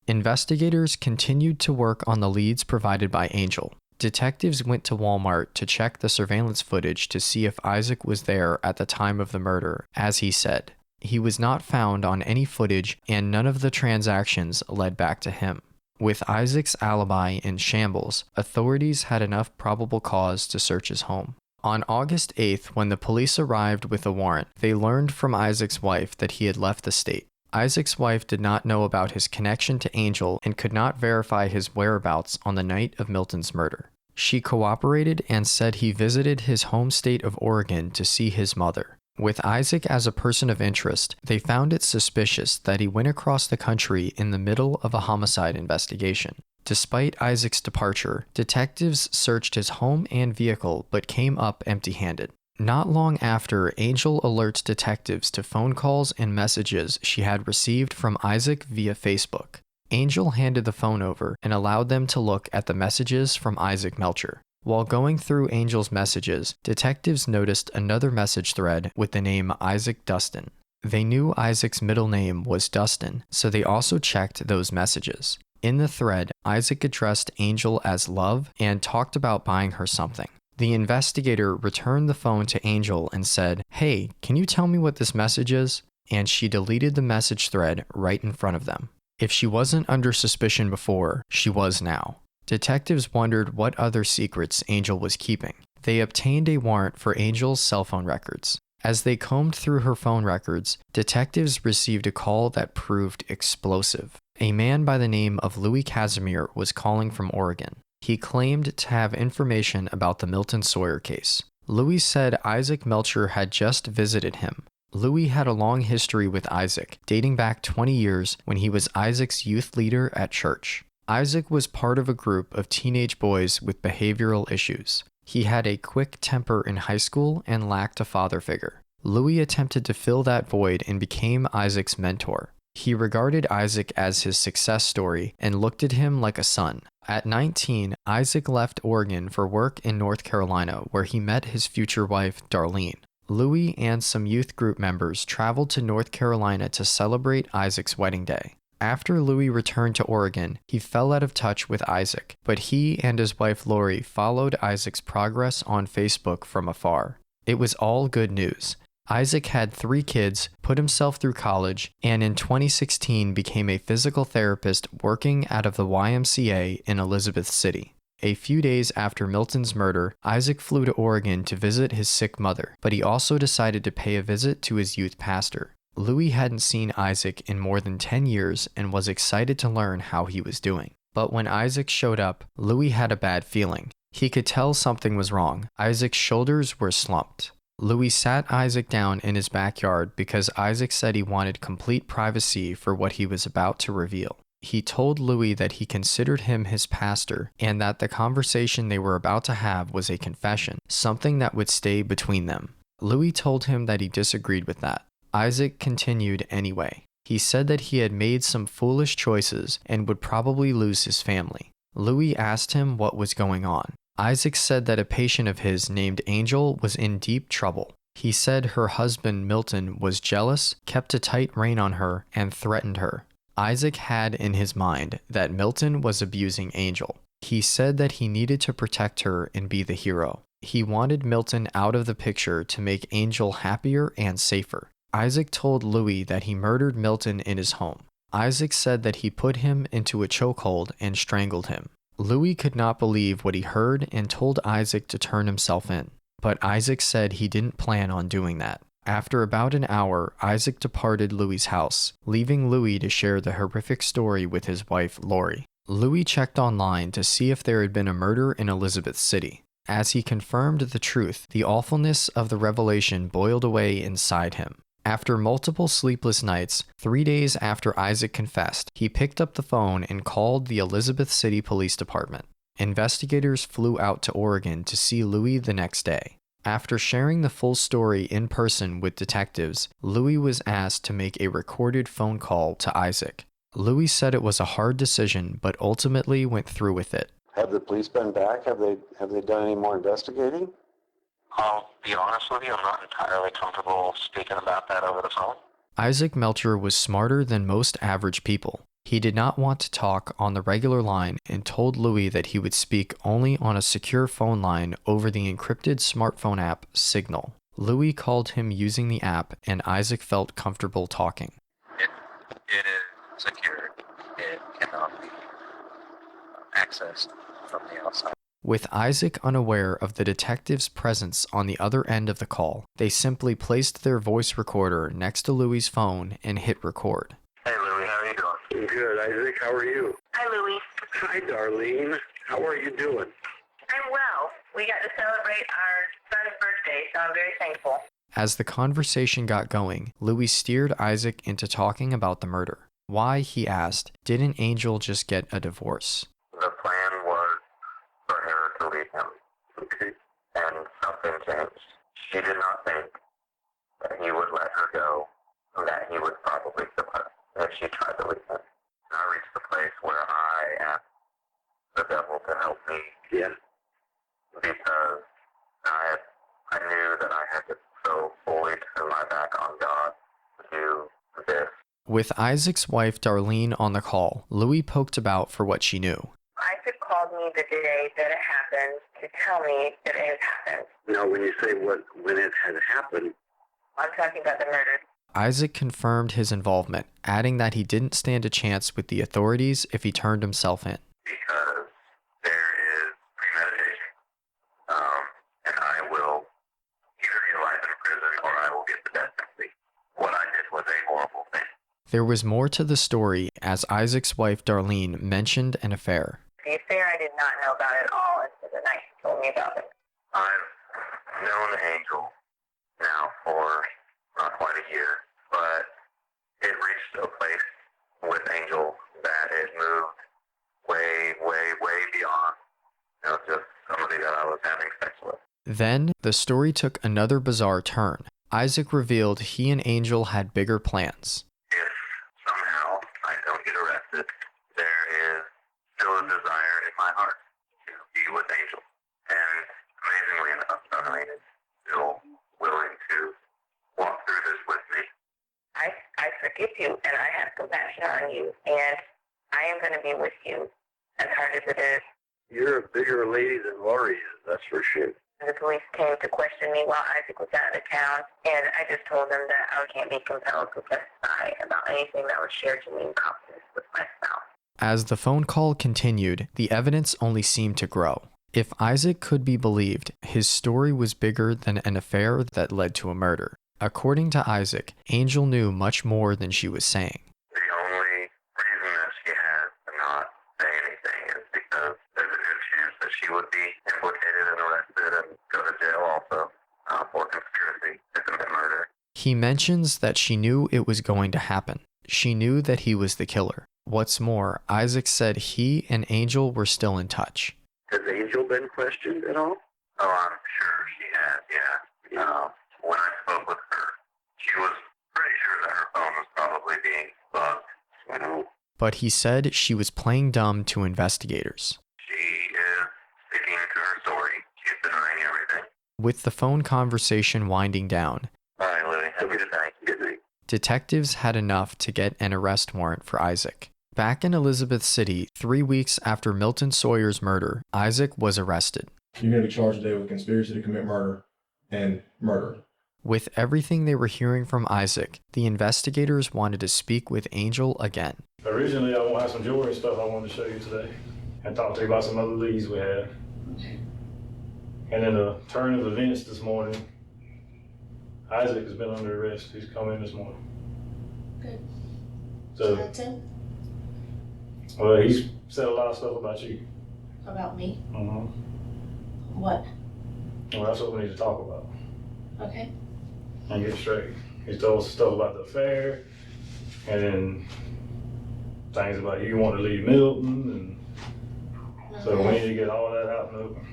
Investigators continued to work on the leads provided by Angel. Detectives went to Walmart to check the surveillance footage to see if Isaac was there at the time of the murder, as he said. He was not found on any footage, and none of the transactions led back to him. With Isaac's alibi in shambles, authorities had enough probable cause to search his home. On August 8th, when the police arrived with a warrant, they learned from Isaac's wife that he had left the state. Isaac's wife did not know about his connection to Angel and could not verify his whereabouts on the night of Milton's murder. She cooperated and said he visited his home state of Oregon to see his mother. With Isaac as a person of interest, they found it suspicious that he went across the country in the middle of a homicide investigation. Despite Isaac's departure, detectives searched his home and vehicle but came up empty-handed. Not long after, Angel alerts detectives to phone calls and messages she had received from Isaac via Facebook. Angel handed the phone over and allowed them to look at the messages from Isaac Melcher. While going through Angel's messages, detectives noticed another message thread with the name Isaac Dustin. They knew Isaac's middle name was Dustin, so they also checked those messages. In the thread, Isaac addressed Angel as Love and talked about buying her something. The investigator returned the phone to Angel and said, "Hey, can you tell me what this message is?" And she deleted the message thread right in front of them. If she wasn't under suspicion before, she was now. Detectives wondered what other secrets Angel was keeping. They obtained a warrant for Angel's cell phone records. As they combed through her phone records, detectives received a call that proved explosive. A man by the name of Louis Casimir was calling from Oregon. He claimed to have information about the Milton Sawyer case. Louis said Isaac Melcher had just visited him. Louis had a long history with Isaac, dating back 20 years when he was Isaac's youth leader at church. Isaac was part of a group of teenage boys with behavioral issues. He had a quick temper in high school and lacked a father figure. Louis attempted to fill that void and became Isaac's mentor. He regarded Isaac as his success story and looked at him like a son. At 19, Isaac left Oregon for work in North Carolina, where he met his future wife, Darlene. Louis and some youth group members traveled to North Carolina to celebrate Isaac's wedding day. After Louis returned to Oregon, he fell out of touch with Isaac, but he and his wife Lori followed Isaac's progress on Facebook from afar. It was all good news. Isaac had 3 kids, put himself through college, and in 2016 became a physical therapist working out of the YMCA in Elizabeth City. A few days after Milton's murder, Isaac flew to Oregon to visit his sick mother, but he also decided to pay a visit to his youth pastor. Louis hadn't seen Isaac in more than 10 years and was excited to learn how he was doing. But when Isaac showed up, Louis had a bad feeling. He could tell something was wrong. Isaac's shoulders were slumped. Louis sat Isaac down in his backyard because Isaac said he wanted complete privacy for what he was about to reveal. He told Louis that he considered him his pastor and that the conversation they were about to have was a confession, something that would stay between them. Louis told him that he disagreed with that. Isaac continued anyway. He said that he had made some foolish choices and would probably lose his family. Louis asked him what was going on. Isaac said that a patient of his named Angel was in deep trouble. He said her husband Milton was jealous, kept a tight rein on her, and threatened her. Isaac had in his mind that Milton was abusing Angel. He said that he needed to protect her and be the hero. He wanted Milton out of the picture to make Angel happier and safer. Isaac told Louis that he murdered Milton in his home. Isaac said that he put him into a chokehold and strangled him. Louis could not believe what he heard and told Isaac to turn himself in. But Isaac said he didn't plan on doing that. After about an hour, Isaac departed Louis's house, leaving Louis to share the horrific story with his wife, Lori. Louis checked online to see if there had been a murder in Elizabeth City. As he confirmed the truth, the awfulness of the revelation boiled away inside him. After multiple sleepless nights, 3 days after Isaac confessed, he picked up the phone and called the Elizabeth City Police Department. Investigators flew out to Oregon to see Louis the next day. After sharing the full story in person with detectives, Louis was asked to make a recorded phone call to Isaac. Louis said it was a hard decision, but ultimately went through with it. Have the police been back? Have they done any more investigating? I'll be honest with you, I'm not entirely comfortable speaking about that over the phone. Isaac Melcher was smarter than most average people. He did not want to talk on the regular line and told Louis that he would speak only on a secure phone line over the encrypted smartphone app Signal. Louis called him using the app, and Isaac felt comfortable talking. It is secured. It cannot be accessed from the outside. With Isaac unaware of the detective's presence on the other end of the call, they simply placed their voice recorder next to Louis's phone and hit record. Hey Louis, how are you doing? Good, Isaac. How are you? Hi, Louis. Hi, Darlene. How are you doing? I'm well. We got to celebrate our son's birthday, so I'm very thankful. As the conversation got going, Louis steered Isaac into talking about the murder. Why, he asked, didn't Angel just get a divorce? The plan was for her to leave him. Okay. And something changed. She did not think that he would let her go, and that he would probably kill her if she tried to leave him. And I reached the place where I asked the devil to help me. Yeah. Because I knew that I had to so fully turn my back on God to do this. With Isaac's wife Darlene on the call, Louis poked about for what she knew. Isaac called me the day that it happened to tell me that it had happened. Now, when you say when it had happened, I'm talking about the murder. Isaac confirmed his involvement, adding that he didn't stand a chance with the authorities if he turned himself in. Because there is premeditation. And I will either be alive in prison or I will get the death penalty. What I did was a horrible thing. There was more to the story as Isaac's wife Darlene mentioned an affair. The affair I did not know about at all until the night he told me about it. I've known Angel now for not quite a year, but it reached a place with Angel that it moved way beyond, just somebody that I was having sex with. Then, the story took another bizarre turn. Isaac revealed he and Angel had bigger plans. If somehow be with Angel. And amazingly enough, Darlene is still willing to walk through this with me. I forgive you, and I have compassion on you, and I am going to be with you as hard as it is. You're a bigger lady than Laurie is, that's for sure. The police came to question me while Isaac was out of town, and I just told them that I can't be compelled to testify about anything that was shared to me in confidence with my spouse. As the phone call continued, the evidence only seemed to grow. If Isaac could be believed, his story was bigger than an affair that led to a murder. According to Isaac, Angel knew much more than she was saying. The only reason that she has to not say anything is because there's a good chance that she would be implicated and arrested and go to jail also for conspiracy to commit murder. He mentions that she knew it was going to happen. She knew that he was the killer. What's more, Isaac said he and Angel were still in touch. Has Angel been questioned at all? Oh, I'm sure she has, yeah. When I spoke with her, she was pretty sure that her phone was probably being bugged. But he said she was playing dumb to investigators. She is sticking to her story. She's denying everything. With the phone conversation winding down, All right, Louie. Have a good night. Good night. detectives had enough to get an arrest warrant for Isaac. Back in Elizabeth City, 3 weeks after Milton Sawyer's murder, Isaac was arrested. You're going to be charged today with conspiracy to commit murder and murder. With everything they were hearing from Isaac, the investigators wanted to speak with Angel again. Originally, I want to have some jewelry and stuff I wanted to show you today and talk to you about some other leads we had. And in a turn of events this morning, Isaac has been under arrest. He's come in this morning. Good. So That's him? Well, he's said a lot of stuff about you. About me? Mm-hmm. What? Well, that's what we need to talk about Okay. and get straight. He's told us stuff about the affair, and then things about you want to leave Milton, and so we need to get all that out and open.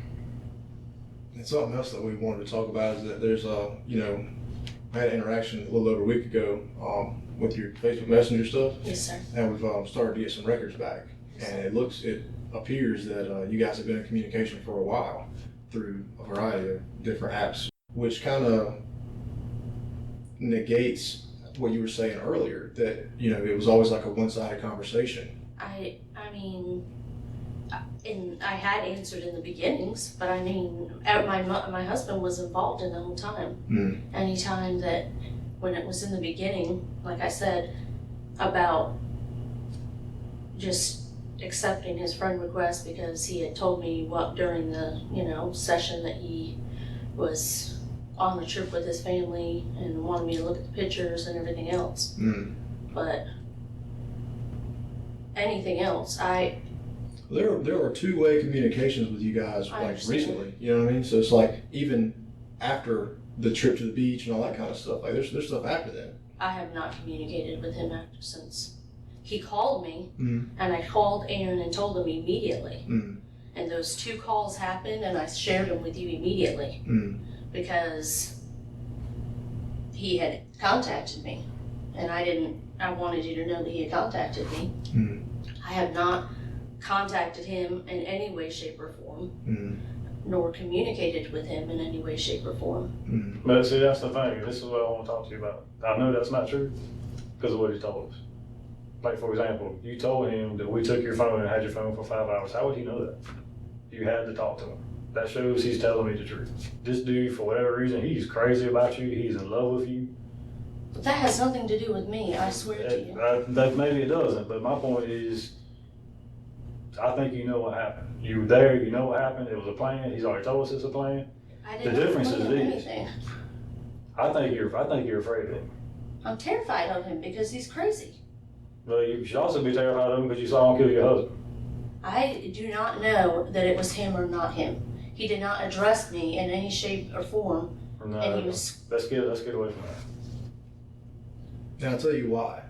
And something else that we wanted to talk about is that there's I had an interaction a little over a week ago with your Facebook Messenger stuff. Yes, sir. And we've started to get some records back. And it appears that you guys have been in communication for a while through a variety of different apps, which kind of negates what you were saying earlier, that, it was always like a one-sided conversation. I mean, and I had answered in the beginnings, but I mean, my husband was involved in the whole time. Mm. Anytime that, when it was in the beginning, like I said, about just accepting his friend request because he had told me what during the, session that he was on the trip with his family and wanted me to look at the pictures and everything else. Mm. But anything else, There were two-way communications with you guys recently, you know what I mean? So it's like even after the trip to the beach and all that kind of stuff, like there's stuff after that. I have not communicated with him since he called me, Mm. and I called Aaron and told him immediately. Mm. And those 2 calls happened, and I shared them with you immediately Mm. because he had contacted me, and I wanted you to know that he had contacted me. Mm. I have not contacted him in any way, shape, or form, nor communicated with him in any way, shape, or form. Mm. But see, that's the thing. This is what I want to talk to you about. I know that's not true because of what he told us. Like, for example, you told him that we took your phone and had your phone for 5 hours. How would he know that? You had to talk to him. That shows he's telling me the truth. This dude, for whatever reason, he's crazy about you. He's in love with you. But that has nothing to do with me, I swear to you. That maybe it doesn't, but my point is, I think you know what happened. You were there, you know what happened. It was a plan. He's already told us it's a plan. I The didn't difference is plan this. anything. I think you're afraid of him. I'm terrified of him because he's crazy. But you should also be terrified of him because you saw him kill your husband. I do not know that it was him or not him. He did not address me in any shape or form, No, and he was. let's get away from that. Now I'll tell you why.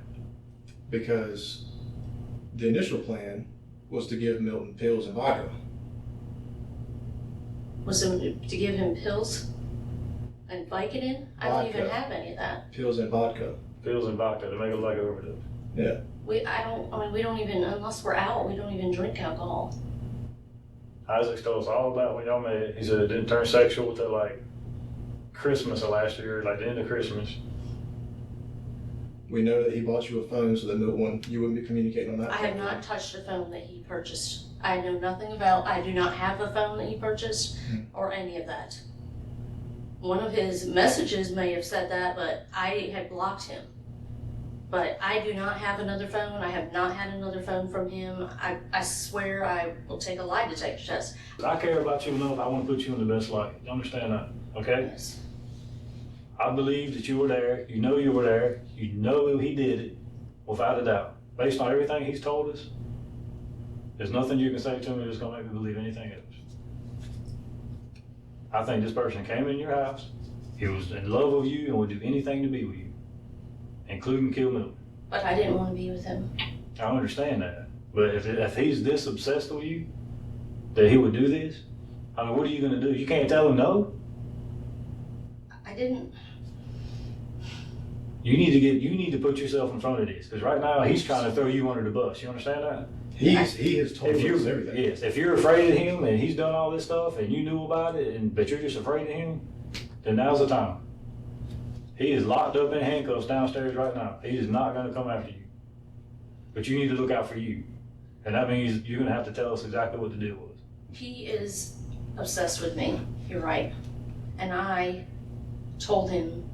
Because the initial plan was to give Milton pills and vodka. Was it to give him pills and Vicodin? I don't even Vodka. have any of that. Pills and vodka. Pills and vodka to make it like an overdose. Yeah. We don't even, unless we're out, we don't even drink alcohol. Isaac told us all about when y'all met. He said it didn't turn sexual until like Christmas of last year, like the end of Christmas. We know that he bought you a phone so that you wouldn't be communicating on that. I have not touched a phone that he purchased. I know nothing about, I do not have a phone that he purchased or any of that. One of his messages may have said that, but I had blocked him. But I do not have another phone. I have not had another phone from him. I swear I will take a lie detector test. I care about you enough. I want to put you in the best light. You understand that? Okay? Yes. I believe that you were there. You know you were there. You know he did it, without a doubt. Based on everything he's told us, there's nothing you can say to me that's going to make me believe anything else. I think this person came in your house. He was in love with you and would do anything to be with you, including kill Milton. But I didn't want to be with him. I understand that. But if he's this obsessed with you, that he would do this, I mean, what are you going to do? You can't tell him no? I didn't. You need to put yourself in front of this, because right now he's trying to throw you under the bus. You understand that? He has told us everything. Yes, if you're afraid of him and he's done all this stuff and you knew about it, but you're just afraid of him, then now's the time. He is locked up in handcuffs downstairs right now. He is not going to come after you. But you need to look out for you. And that means you're going to have to tell us exactly what the deal was. He is obsessed with me. You're right. And I told him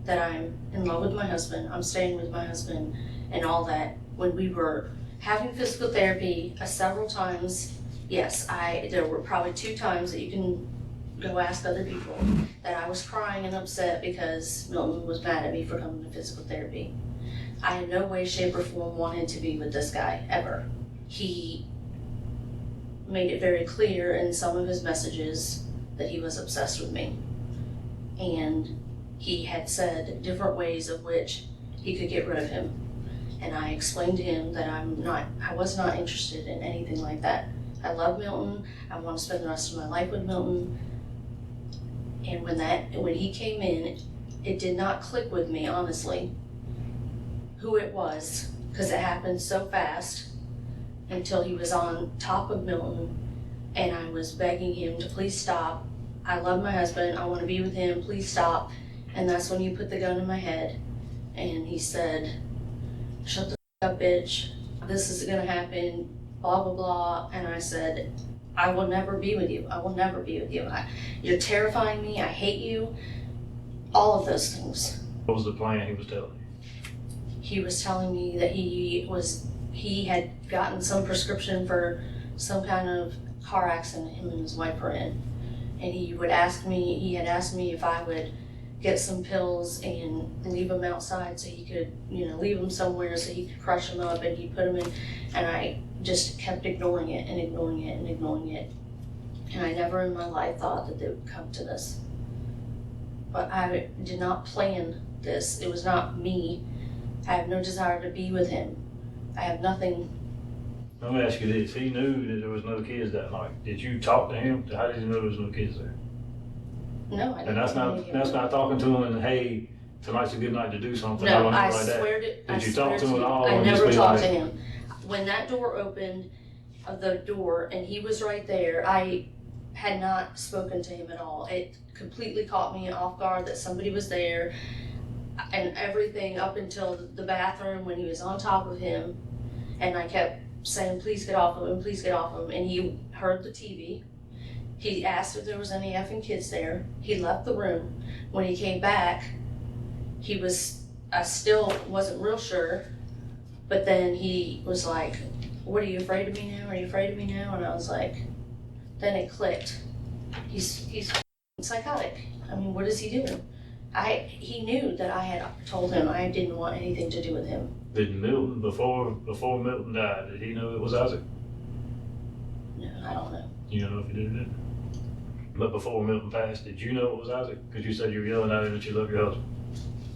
that I'm in love with my husband, I'm staying with my husband, and all that. When we were having physical therapy several times, yes, there were probably 2 times that you can go ask other people, that I was crying and upset because Milton was mad at me for coming to physical therapy. I in no way, shape, or form wanted to be with this guy, ever. He made it very clear in some of his messages that he was obsessed with me. And he had said different ways of which he could get rid of him. And I explained to him that I was not interested in anything like that. I love Milton. I want to spend the rest of my life with Milton. And when he came in, it did not click with me, honestly, who it was, because it happened so fast until he was on top of Milton, and I was begging him to please stop. I love my husband. I want to be with him. Please stop. And that's when you put the gun in my head, and he said, "Shut the up, bitch. This is gonna happen, blah, blah, blah." And I said, "I will never be with you. I will never be with you. You're terrifying me. I hate you." All of those things. What was the plan he was telling you? He was telling me that he had gotten some prescription for some kind of car accident him and his wife were in. And he had asked me if I would get some pills and leave them outside so he could, leave them somewhere so he could crush them up and he'd put them in. And I just kept ignoring it and ignoring it and ignoring it. And I never in my life thought that they would come to this. But I did not plan this. It was not me. I have no desire to be with him. I have nothing. Let me ask you this. He knew that there was no kids that night. Did you talk to him? How did you know there was no kids there? No, I didn't. And that's not talking to him and, hey, tonight's a good night to do something. No, I I like swear that. to. Did you talk to him at all? I never talked to him. When that door opened, the door, and he was right there, I had not spoken to him at all. It completely caught me off guard that somebody was there, and everything up until the bathroom when he was on top of him, and I kept saying, "Please get off of him, please get off of him," and he heard the TV. He asked if there was any effing kids there. He left the room. When he came back, I still wasn't real sure, but then he was like, "What, are you afraid of me now? Are you afraid of me now?" And I was like, then it clicked. He's psychotic. I mean, what is he doing? He knew that I had told him I didn't want anything to do with him. Did Milton, before Milton died, did he know it was Isaac? No, I don't know. You don't know if he did or didn't? But before Milton passed, did you know it was Isaac? Because you said you were yelling at him that you love your husband.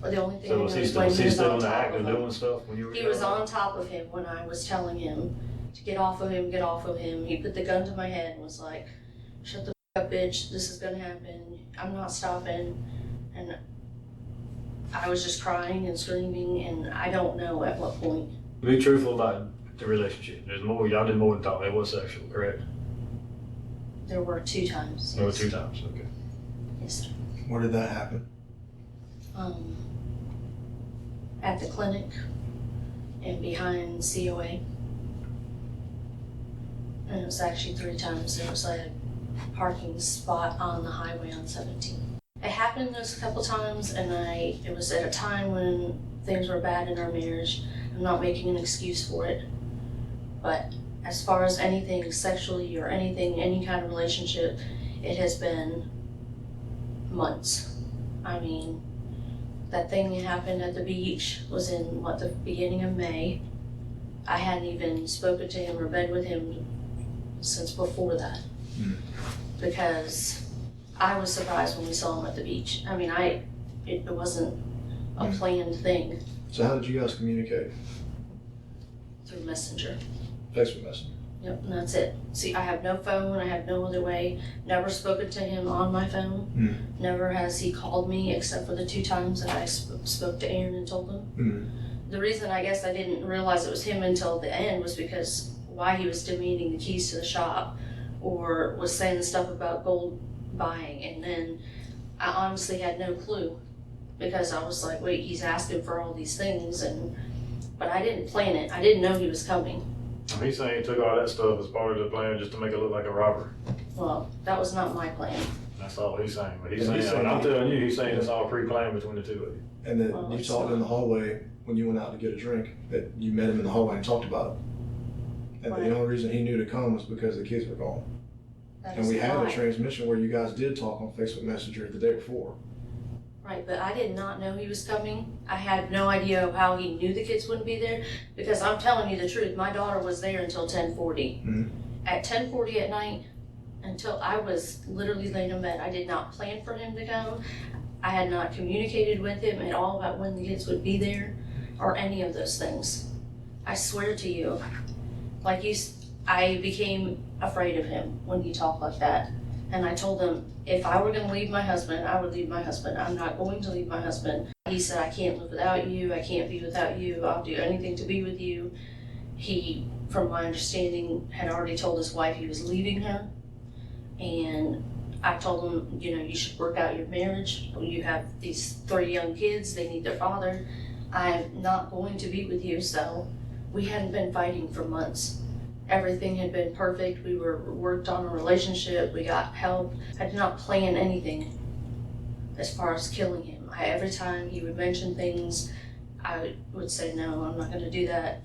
Well, the only thing So I know was he is when he was still on in the top act of of him. doing stuff when you were He was yelling? on top of him when I was telling him to get off of him, get off of him. He put the gun to my head and was like, "Shut the up, bitch. This is gonna happen. I'm not stopping." And I was just crying and screaming, and I don't know at what point. Be truthful about the relationship. There's more. Y'all did more than talk. It was sexual, correct? There were 2 times. No, 2 times, okay. Yes, sir. Where did that happen? At the clinic and behind COA. And it was actually 3 times. There was a parking spot on the highway on 17. It happened those couple times, and it was at a time when things were bad in our marriage. I'm not making an excuse for it, but as far as anything sexually or anything, any kind of relationship, it has been months. I mean, that thing that happened at the beach was in, the beginning of May. I hadn't even spoken to him or been with him since before that. Because I was surprised when we saw him at the beach. I mean, it wasn't a planned thing. So how did you guys communicate? Through Messenger. Facebook Messenger. Yep, and that's it. See, I have no phone, I have no other way. Never spoken to him on my phone. Never has he called me except for the 2 times that I spoke to Aaron and told him. The reason I guess I didn't realize it was him until the end was because why he was demanding the keys to the shop or was saying stuff about gold buying, and then I honestly had no clue because I was like, wait, he's asking for all these things, but I didn't plan it. I didn't know he was coming. He's saying he took all that stuff as part of the plan just to make it look like a robbery. Well, that was not my plan. That's all he's saying. But he's saying, and I'm telling you, he's saying it's all pre-planned between the 2 of you. And that you talked in the hallway when you went out to get a drink, that you met him in the hallway and talked about it. And the only reason he knew to come was because the kids were gone. And we had a transmission where you guys did talk on Facebook Messenger the day before. Right, but I did not know he was coming. I had no idea how he knew the kids wouldn't be there, because I'm telling you the truth, my daughter was there until 10:40. At 10:40 at night, until I was literally laying in bed, I did not plan for him to come. I had not communicated with him at all about when the kids would be there or any of those things. I swear to you, I became afraid of him when he talked like that. And I told him, if I were going to leave my husband, I would leave my husband. I'm not going to leave my husband. He said, I can't live without you. I can't be without you. I'll do anything to be with you. He, from my understanding, had already told his wife he was leaving her. And I told him, you should work out your marriage. You have these 3 young kids. They need their father. I'm not going to be with you. So we hadn't been fighting for months. Everything had been perfect. We worked on a relationship. We got help. I did not plan anything as far as killing him. Every time he would mention things, I would say, no, I'm not going to do that.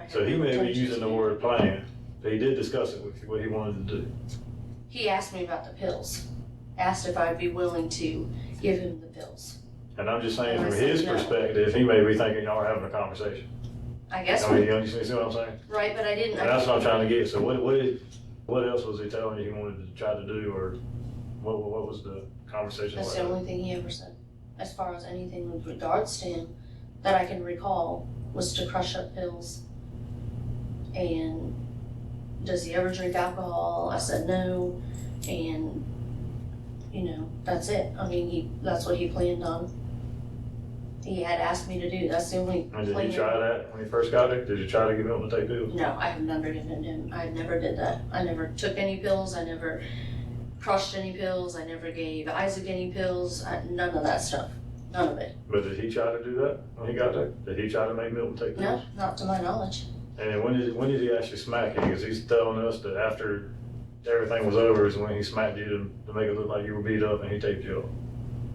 So he may be using the word plan, but he did discuss it with you, what he wanted to do. He asked me about the pills. Asked if I'd be willing to give him the pills. And I'm just saying, from his perspective, he may be thinking y'all are having a conversation. I guess. You see what I'm saying? Right, but I didn't. And that's what I'm trying to get. So what else was he telling you he wanted to try to do, or what was the conversation? That's the only thing he ever said, as far as anything with regards to him, that I can recall, was to crush up pills. And does he ever drink alcohol? I said no, and that's it. I mean, that's what he planned on. He had asked me to do. That's the only. And did he try that when he first got there? Did you try to get him to take pills? No, I have never given him. I never did that. I never took any pills. I never crushed any pills. I never gave Isaac any pills. None of that stuff. None of it. But did he try to do that when he got there? Did he try to make Milton take pills? No, not to my knowledge. And then when did he actually smack you? Because he's telling us that after everything was over is when he smacked you to make it look like you were beat up and he taped you up.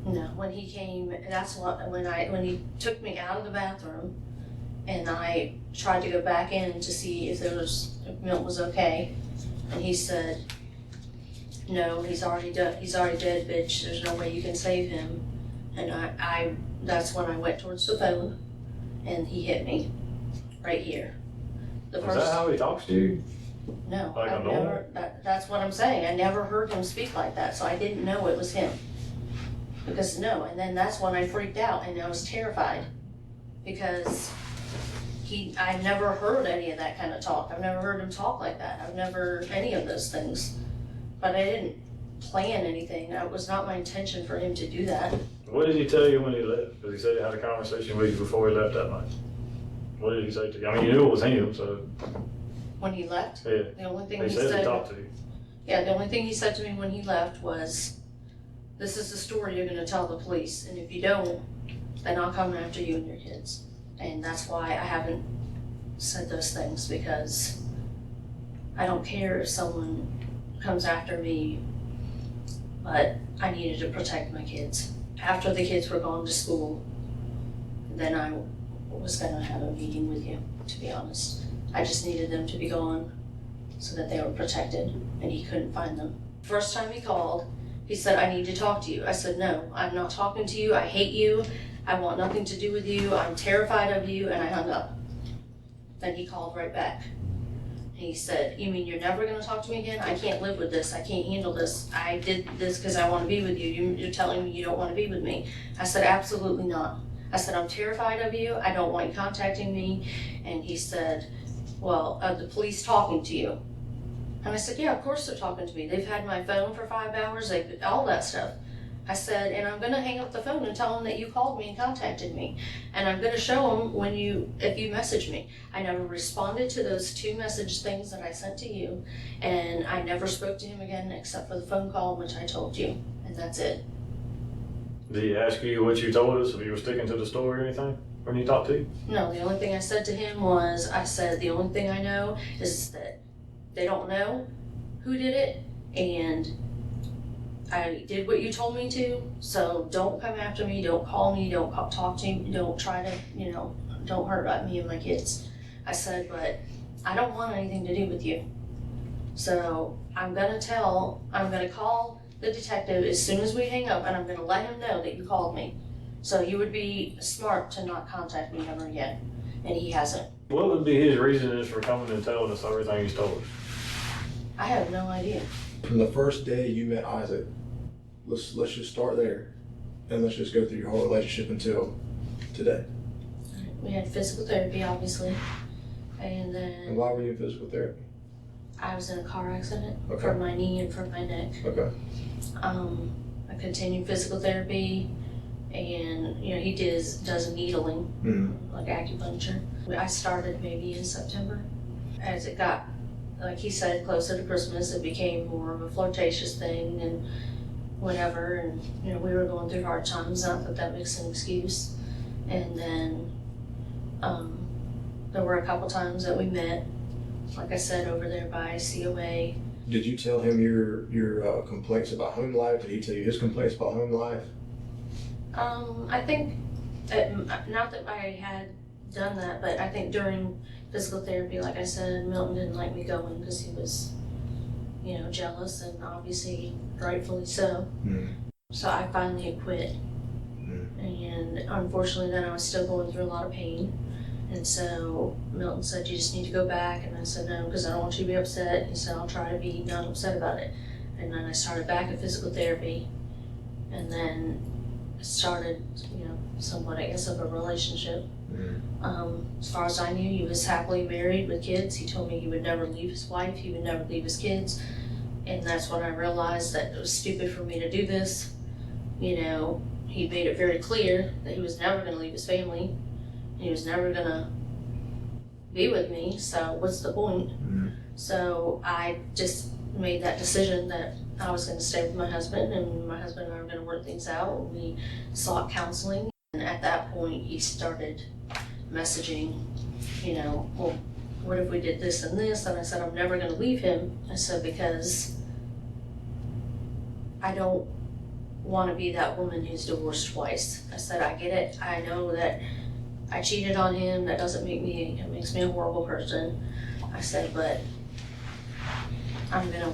No, when he came, that's when he took me out of the bathroom, and I tried to go back in to see if Milt was okay, and he said, "No, he's already dead. He's already dead, bitch. There's no way you can save him." And that's when I went towards the phone, and he hit me right here. Is that how he talks to you? No, Like I've never. That's what I'm saying. I never heard him speak like that, so I didn't know it was him. Because and then that's when I freaked out and I was terrified, because I never heard any of that kind of talk. I've never heard him talk like that. I've never any of those things, but I didn't plan anything. It was not my intention for him to do that. What did he tell you when he left? Because he said he had a conversation with you before he left that night. What did he say to you? I mean, you knew it was him, so. When he left, Yeah. the only thing he he said said. he talked to you. Yeah, the only thing he said to me when he left was, this is the story you're gonna tell the police, and if you don't, then I'll come after you and your kids. And that's why I haven't said those things, because I don't care if someone comes after me, but I needed to protect my kids. After the kids were gone to school, then I was gonna have a meeting with you, to be honest. I just needed them to be gone so that they were protected, and he couldn't find them. First time he called, he said, I need to talk to you. I said, no, I'm not talking to you. I hate you. I want nothing to do with you. I'm terrified of you, and I hung up. Then he called right back. He said, you mean you're never gonna talk to me again? I can't live with this. I can't handle this. I did this because I want to be with you. You're telling me you don't want to be with me. I said, absolutely not. I said, I'm terrified of you. I don't want you contacting me. And he said, well, are the police talking to you? And I said, yeah, of course they're talking to me. They've had my phone for 5 hours, all that stuff. I said, and I'm gonna hang up the phone and tell them that you called me and contacted me. And I'm gonna show them if you message me. I never responded to those 2 message things that I sent to you. And I never spoke to him again except for the phone call, which I told you. And that's it. Did he ask you what you told us, if you were sticking to the story or anything when you talked to you? No, the only thing I said to him was, I said, the only thing I know is that they don't know who did it, and I did what you told me to, so don't come after me, don't call me, don't talk to me, don't try to, don't hurt me and my kids. I said, but I don't want anything to do with you. So I'm gonna call the detective as soon as we hang up, and I'm gonna let him know that you called me. So you would be smart to not contact me ever again, and he hasn't. What would be his reasons for coming and telling us everything he's told us? I have no idea. From the first day you met Isaac, let's just start there, and let's just go through your whole relationship until today. We had physical therapy, obviously, and then. And why were you in physical therapy? I was in a car accident Okay. for my knee and for my neck. Okay. I continued physical therapy, and he does needling, like acupuncture. I started maybe in September. As it got, like he said, closer to Christmas, it became more of a flirtatious thing and whatever. And we were going through hard times. Not that makes an excuse. And then there were a couple times that we met, like I said, over there by COA. Did you tell him your complaints about home life? Did he tell you his complaints about home life? I think, not that I had done that, but I think during physical therapy, like I said, Milton didn't like me going because he was, jealous, and obviously rightfully so. So I finally quit. And unfortunately then I was still going through a lot of pain. And so Milton said, you just need to go back. And I said, no, because I don't want you to be upset. He said, I'll try to be not upset about it. And then I started back at physical therapy. And then started, somewhat, I guess, of a relationship. As far as I knew, he was happily married with kids. He told me he would never leave his wife. He would never leave his kids. And that's when I realized that it was stupid for me to do this. He made it very clear that he was never going to leave his family. He was never gonna be with me, so what's the point? So I just made that decision that I was gonna stay with my husband, and my husband and I were gonna work things out. We sought counseling, and at that point he started messaging, well, what if we did this and this? And I said, I'm never gonna leave him. I said, because I don't wanna be that woman who's divorced twice. I said, I get it, I know that I cheated on him. That doesn't make me, it makes me a horrible person. I said, but I'm gonna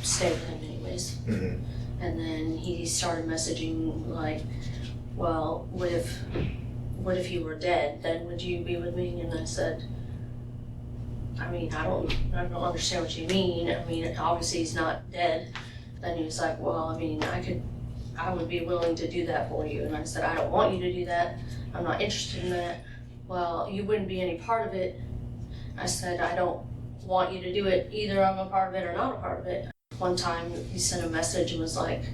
stay with him anyways. And then he started messaging like, well, what if you were dead? Then would you be with me? And I said, I don't understand what you mean. Obviously he's not dead. Then he was like, well, I would be willing to do that for you. And I said, I don't want you to do that. I'm not interested in that. Well, you wouldn't be any part of it. I said, I don't want you to do it. Either I'm a part of it or not a part of it. One time he sent a message and was like,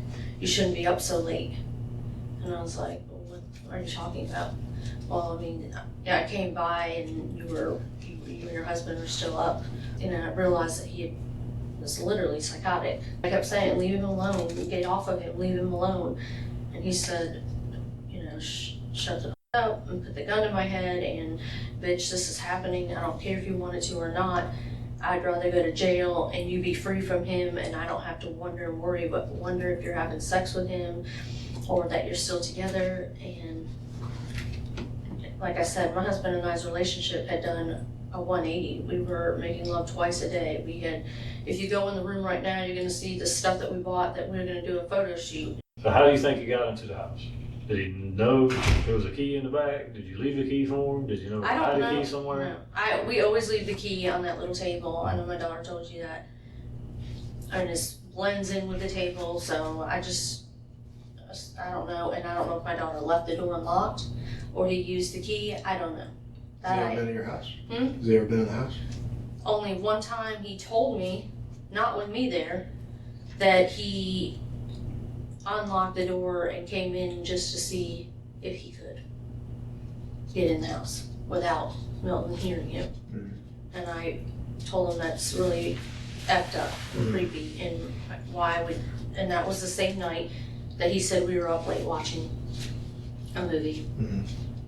you shouldn't be up so late. And I was like, well, what are you talking about? Well, I came by and you and your husband were still up. And I realized that he had was literally psychotic. I kept saying, leave him alone, get off of him, leave him alone. And he said, you know, shut the f up, and put the gun to my head, and bitch, this is happening. I don't care if you wanted to or not. I'd rather go to jail and you be free from him, and I don't have to wonder and worry, but wonder if you're having sex with him or that you're still together. And like I said, my husband and I's relationship had done a 180. We were making love twice a day. We had, if you go in the room right now, you're gonna see the stuff that we bought that we were gonna do a photo shoot. So how do you think he got into the house? Did he know there was a key in the back? Did you leave the key for him? Did you know I don't hide know. the key somewhere? No. We always leave the key on that little table. I know my daughter told you that. And it blends in with the table, so I don't know. And I don't know if my daughter left the door unlocked or he used the key. I don't know. Has he ever been in your house? Hmm? Has he ever been in the house? Only one time he told me, not with me there, that he unlocked the door and came in just to see if he could get in the house without Milton hearing him. Mm-hmm. And I told him that's really effed up and creepy, and why would, and that was the same night that he said we were up late watching a movie. Mm-hmm.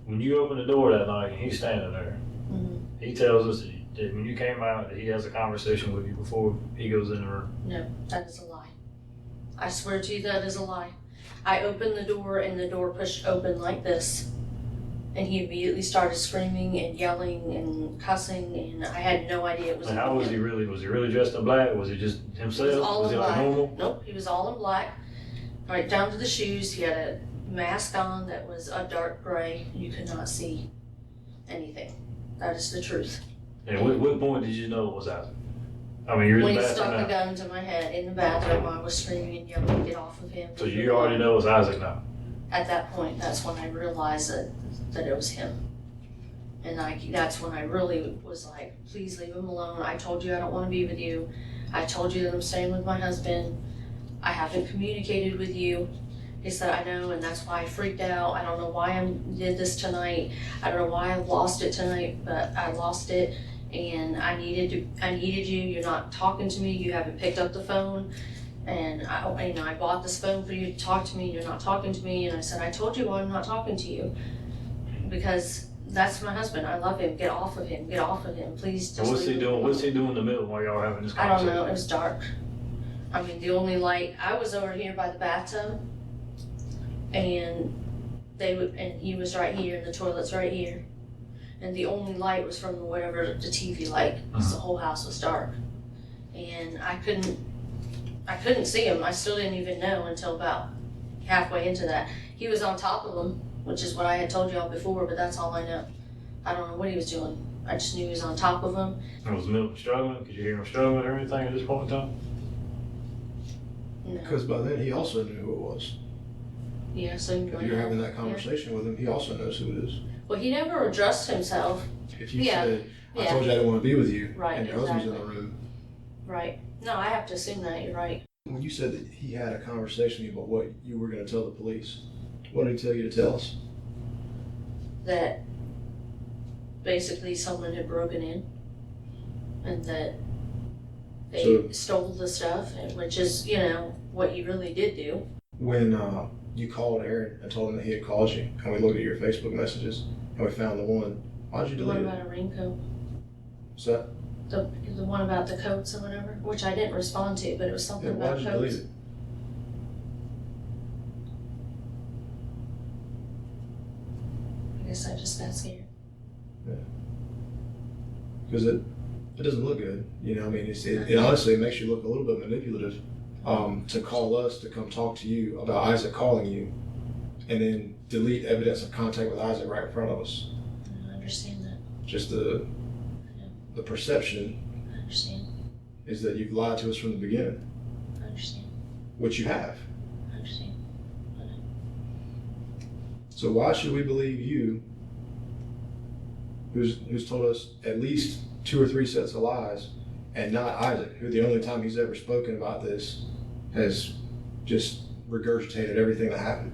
When you open the door that night and he's standing there, Mm-hmm. he tells us that when you came out that he has a conversation with you before he goes in the room. No, that is a lie. I swear to you, that is a lie. I opened the door and the door pushed open like this. And he immediately started screaming and yelling and cussing, and I had no idea it was And him. how was he really? Was he really dressed in black? Was he just himself? He was all he in like black. normal? Nope, he was all in black. Right down to the shoes. He had a mask on that was a dark gray. You could not see anything. That is the truth. And what point did you know it was Isaac? I mean, you're in When the he bathroom stuck the now. gun to my head in the bathroom, I was screaming and yelling, get off of him. So you already know it's Isaac now. At that point, that's when I realized that it was him. And that's when I really was like, please leave him alone. I told you I don't want to be with you. I told you that I'm staying with my husband. I haven't communicated with you. He said, I know, and that's why I freaked out. I don't know why I did this tonight. I don't know why I lost it tonight, but I lost it, and I needed you. You're not talking to me. You haven't picked up the phone, and I bought this phone for you to talk to me. You're not talking to me, and I said, I told you why I'm not talking to you, because that's my husband. I love him. Get off of him. Get off of him. Please just And what's he leave him doing? alone. What's he doing in the middle while y'all are having this I don't conversation? know. It was dark. I mean, the only light, I was over here by the bathtub, and he was right here, and the toilet's right here. And the only light was from whatever the TV light, 'cause the whole house was dark. And I couldn't see him. I still didn't even know until about halfway into that. He was on top of him, which is what I had told y'all before, but that's all I know. I don't know what he was doing. I just knew he was on top of him. And was Milton struggling? Could you hear him struggling or anything at this point in time? No. Because by then he also knew who it was. Yeah, so If you're having that conversation with him, he also knows who it is. Well, he never addressed himself. If you Yeah. said, I Yeah. told you I didn't want to be with you, Right, and your husband's in the exactly. room, Right. No, I have to assume that. You're right. when you said that he had a conversation with you about what you were going to tell the police, what did he tell you to tell us? That basically someone had broken in and that they So- stole the stuff, which is, what you really did do. When you called Aaron and told him that he had called you, and we looked at your Facebook messages, and we found the one, why'd you The one delete it? about a raincoat. What's that? The one about the coats or whatever, which I didn't respond to, but it was something Yeah, about why'd you coats. delete it? I guess I just got scared. Because it doesn't look good. You know, I mean, it honestly makes you look a little bit manipulative to call us to come talk to you about Isaac calling you and then delete evidence of contact with Isaac right in front of us. I understand that. Just the perception I understand. is that you've lied to us from the beginning, I understand. which you have. I understand. So why should we believe you, who's told us at least 2 or 3 sets of lies, and not Isaac, who the only time he's ever spoken about this has just regurgitated everything that happened?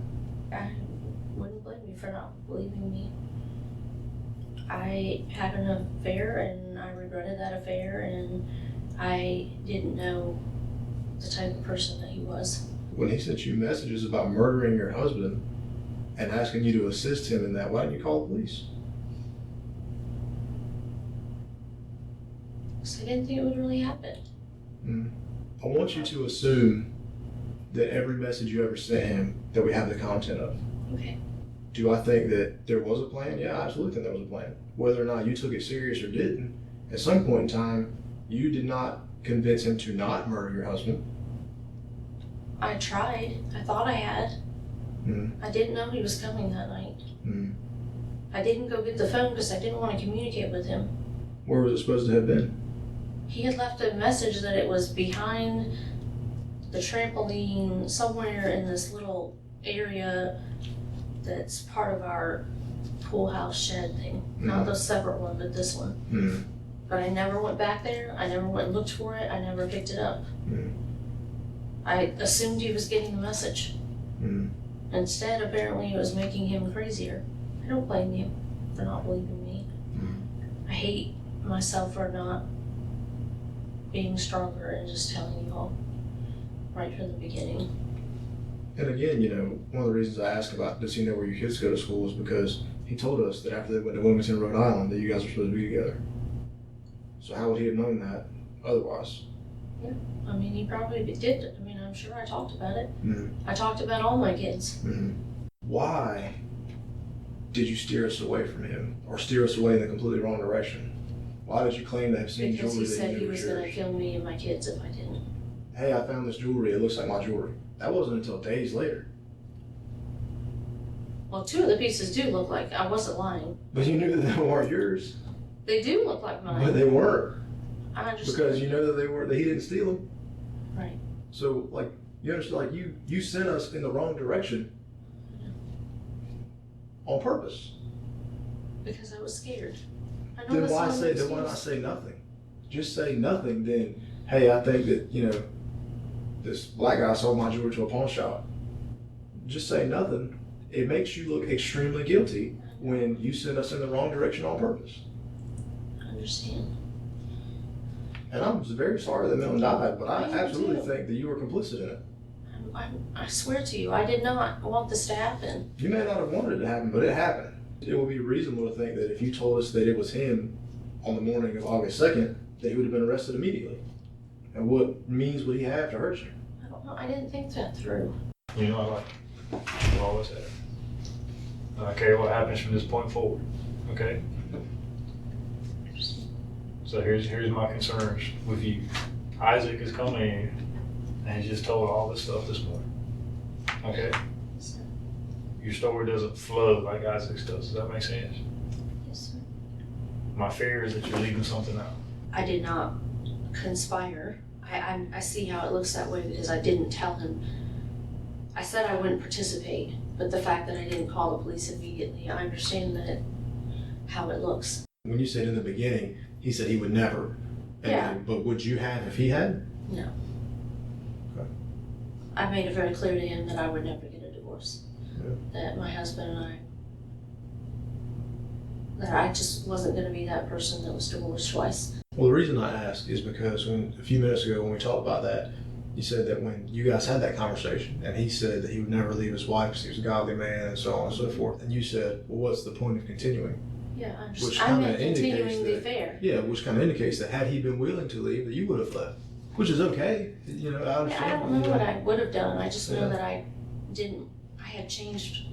I wouldn't blame you for not believing me. I had an affair and I regretted that affair, and I didn't know the type of person that he was. When he sent you messages about murdering your husband and asking you to assist him in that, why didn't you call the police? Because I didn't think it would really happen. I want you to assume that every message you ever sent him, that we have the content of. Okay. Do I think that there was a plan? Yeah, I absolutely think there was a plan. Whether or not you took it serious or didn't, at some point in time, you did not convince him to not murder your husband. I tried. I thought I had. I didn't know he was coming that night. I didn't go get the phone because I didn't want to communicate with him. Where was it supposed to have been? He had left a message that it was behind the trampoline somewhere in this little area that's part of our pool house shed thing. Not the separate one, but this one. But I never went back there. I never went and looked for it. I never picked it up. I assumed he was getting the message. Instead, apparently, it was making him crazier. I don't blame you for not believing me. I hate myself for not being stronger and just telling you all right from the beginning. And again, you know, one of the reasons I asked about does he know where your kids go to school is because he told us that after they went to Wilmington, Rhode Island, that you guys were supposed to be together. So how would he have known that otherwise? Yeah, I mean, he probably did. I mean, I'm sure I talked about it. I talked about all my kids. Why did you steer us away from him or steer us away in the completely wrong direction? Why did you claim to have seen Because jewelry he that said you he knew was was going to yours? kill me and my kids if I didn't. Hey, I found this jewelry. It looks like my jewelry. That wasn't until days later. Well, two of the pieces do look like, I wasn't lying. But you knew that they weren't yours. They do look like mine. But they weren't. I understand. Because you know that they weren't, that he didn't steal them. Right. So, like, you understand, like, you sent us in the wrong direction on purpose. Because I was scared. I know Then that's why not say, an then why excuse. not say nothing? Just say nothing, then, hey, I think that, you know, this black guy sold my jewelry to a pawn shop. Just say nothing. It makes you look extremely guilty when you send us in the wrong direction on purpose. I understand. And I'm very sorry that Milton died, but I I am absolutely too. think that you were complicit in it. I swear to you, I did not want this to happen. You may not have wanted it to happen, but it happened. It would be reasonable to think that if you told us that it was him on the morning of August 2nd, that he would have been arrested immediately. And what means would he have to hurt you? I don't know. I didn't think that through. You know, I always have. I don't care what happens from this point forward, okay? So here's my concerns with you. Isaac is coming in and he's just told all this stuff this morning, okay? Yes, sir. Your story doesn't flow like Isaac's does. Does that make sense? Yes, sir. My fear is that you're leaving something out. I did not conspire. I see how it looks that way because I didn't tell him. I said I wouldn't participate, but the fact that I didn't call the police immediately, I understand that how it looks. When you said in the beginning, he said he would never. Yeah. But would you have if he had? No. Okay. I made it very clear to him that I would never get a divorce. Yeah. That my husband and that I just wasn't going to be that person that was divorced twice. Well, the reason I ask is because a few minutes ago when we talked about that, you said that when you guys had that conversation and he said that he would never leave his wife because he was a godly man and so on and so forth, and you said, well, what's the point of continuing? Yeah, I Which understand. I kinda meant indicates continuing the that- affair. Yeah, which kind of indicates that had he been willing to leave, that you would have left, which is okay. You know, I Yeah, understand. I don't know you what I would have done. I just know Yeah. that I had changed.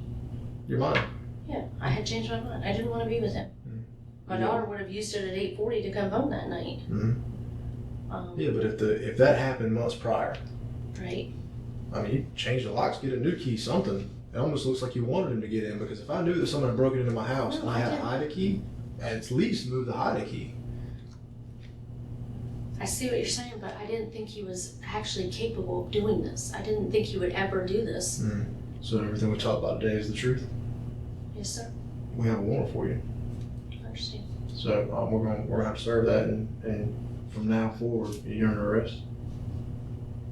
Your mind. Yeah, I had changed my mind. I didn't want to be with him. My Yeah. daughter would have used it at 8:40 to come home that night. Yeah, but if that happened months prior, Right. I mean, you changed the locks, get a new key, something. It almost looks like you wanted him to get in because if I knew that someone had broken into my house No, and I I had to didn't. hide a key, at least move the hide a key. I see what you're saying, but I didn't think he was actually capable of doing this. I didn't think he would ever do this. So everything we talked about today is the truth. Yes, sir. We have a warrant for you. I understand. So we're gonna have to serve that, and from now forward, you're under arrest.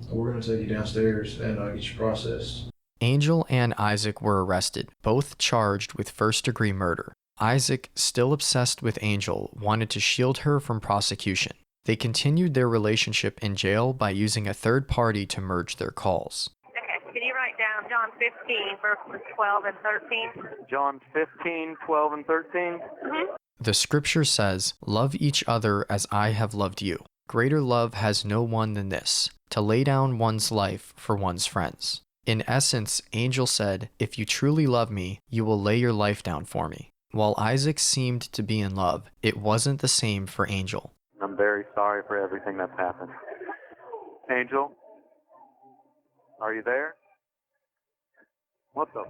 We're gonna take you downstairs and get you processed. Angel and Isaac were arrested, both charged with first-degree murder. Isaac, still obsessed with Angel, wanted to shield her from prosecution. They continued their relationship in jail by using a third party to merge their calls. Okay, can you write down John 15, verses 12 and 13? John 15, 12, and 13? Mm-hmm. The scripture says, "Love each other as I have loved you. Greater love has no one than this, to lay down one's life for one's friends." In essence, Angel said, "If you truly love me, you will lay your life down for me." While Isaac seemed to be in love, it wasn't the same for Angel. I'm very sorry for everything that's happened. Angel? Are you there? What the?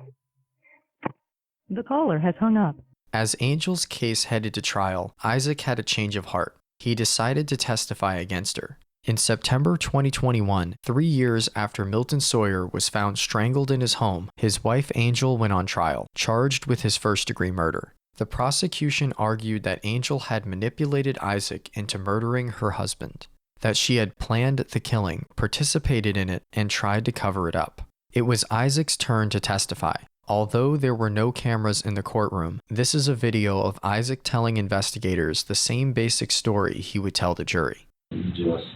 The caller has hung up. As Angel's case headed to trial, Isaac had a change of heart. He decided to testify against her. In September 2021, 3 years after Milton Sawyer was found strangled in his home, his wife Angel went on trial, charged with his first-degree murder. The prosecution argued that Angel had manipulated Isaac into murdering her husband, that she had planned the killing, participated in it, and tried to cover it up. It was Isaac's turn to testify. Although there were no cameras in the courtroom, this is a video of Isaac telling investigators the same basic story he would tell the jury. You just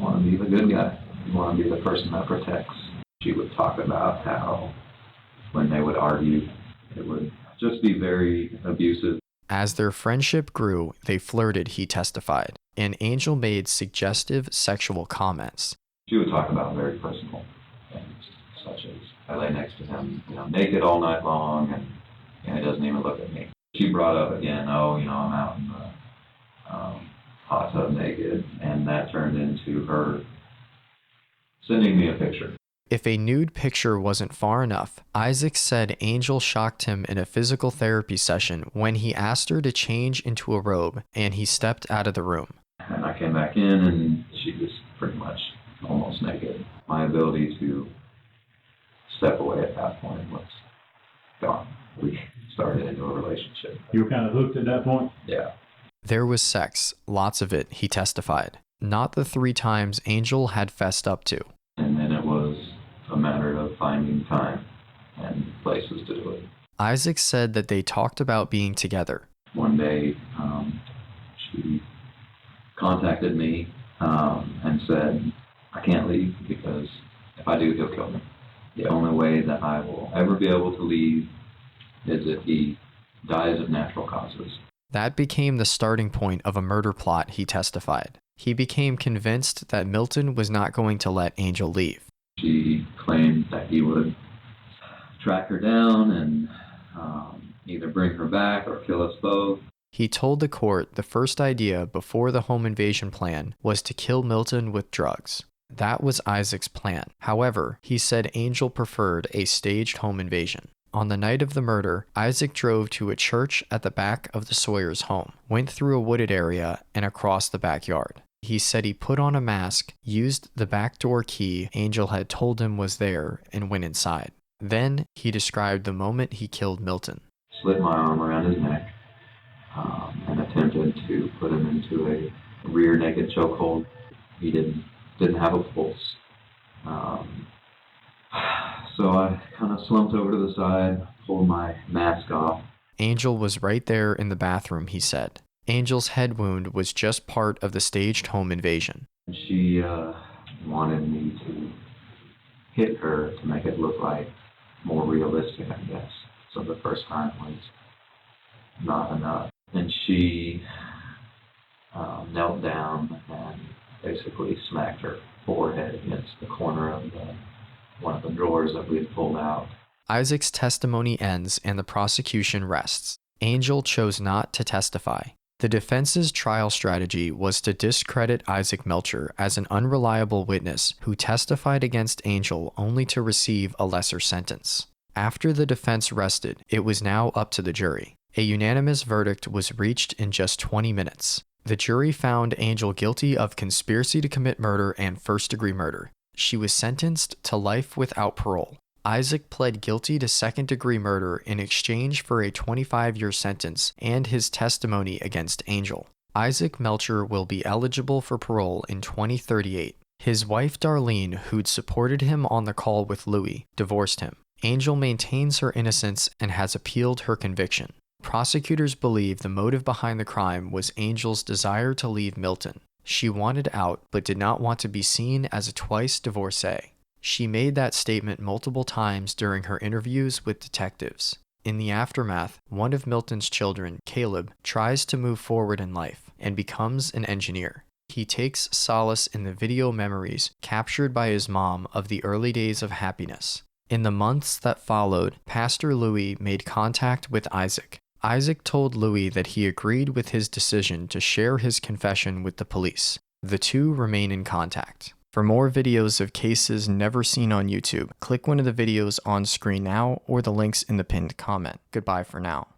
want to be the good guy. You want to be the person that protects. She would talk about how when they would argue, it would just be very abusive. As their friendship grew, they flirted, he testified, and Angel made suggestive sexual comments. She would talk about very personal things, such as I lay next to him, naked all night long, and he doesn't even look at me. She brought up again, I'm out in the hot tub naked, and that turned into her sending me a picture. If a nude picture wasn't far enough, Isaac said Angel shocked him in a physical therapy session when he asked her to change into a robe, and he stepped out of the room. And I came back in, and she was pretty much almost naked. My ability to step away at that point was gone. We started into a relationship. You were kind of hooked at that point? Yeah. There was sex, lots of it, he testified. Not the 3 times Angel had fessed up to. And then it was a matter of finding time and places to do it. Isaac said that they talked about being together. One day, she contacted me and said, I can't leave because if I do, he'll kill me. The only way that I will ever be able to leave is if he dies of natural causes. That became the starting point of a murder plot, he testified. He became convinced that Milton was not going to let Angel leave. She claimed that he would track her down and either bring her back or kill us both. He told the court the first idea before the home invasion plan was to kill Milton with drugs. That was Isaac's plan. However, he said Angel preferred a staged home invasion. On the night of the murder, Isaac drove to a church at the back of the Sawyers' home, went through a wooded area, and across the backyard. He said he put on a mask, used the backdoor key Angel had told him was there, and went inside. Then, he described the moment he killed Milton. Slit my arm around his neck and attempted to put him into a rear naked chokehold. He didn't have a pulse. So I kind of slumped over to the side, pulled my mask off. Angel was right there in the bathroom, he said. Angel's head wound was just part of the staged home invasion. She wanted me to hit her to make it look like more realistic, I guess. So the first time was not enough. And she knelt down and basically smacked her forehead against the corner of one of the drawers that we had pulled out. Isaac's testimony ends and the prosecution rests. Angel chose not to testify. The defense's trial strategy was to discredit Isaac Melcher as an unreliable witness who testified against Angel only to receive a lesser sentence. After the defense rested, it was now up to the jury. A unanimous verdict was reached in just 20 minutes. The jury found Angel guilty of conspiracy to commit murder and first-degree murder. She was sentenced to life without parole. Isaac pled guilty to second-degree murder in exchange for a 25-year sentence and his testimony against Angel. Isaac Melcher will be eligible for parole in 2038. His wife Darlene, who'd supported him on the call with Louis, divorced him. Angel maintains her innocence and has appealed her conviction. Prosecutors believe the motive behind the crime was Angel's desire to leave Milton. She wanted out, but did not want to be seen as a twice divorcee. She made that statement multiple times during her interviews with detectives. In the aftermath, one of Milton's children, Caleb, tries to move forward in life and becomes an engineer. He takes solace in the video memories captured by his mom of the early days of happiness. In the months that followed, Pastor Louis made contact with Isaac. Isaac told Louis that he agreed with his decision to share his confession with the police. The two remain in contact. For more videos of cases never seen on YouTube, click one of the videos on screen now or the links in the pinned comment. Goodbye for now.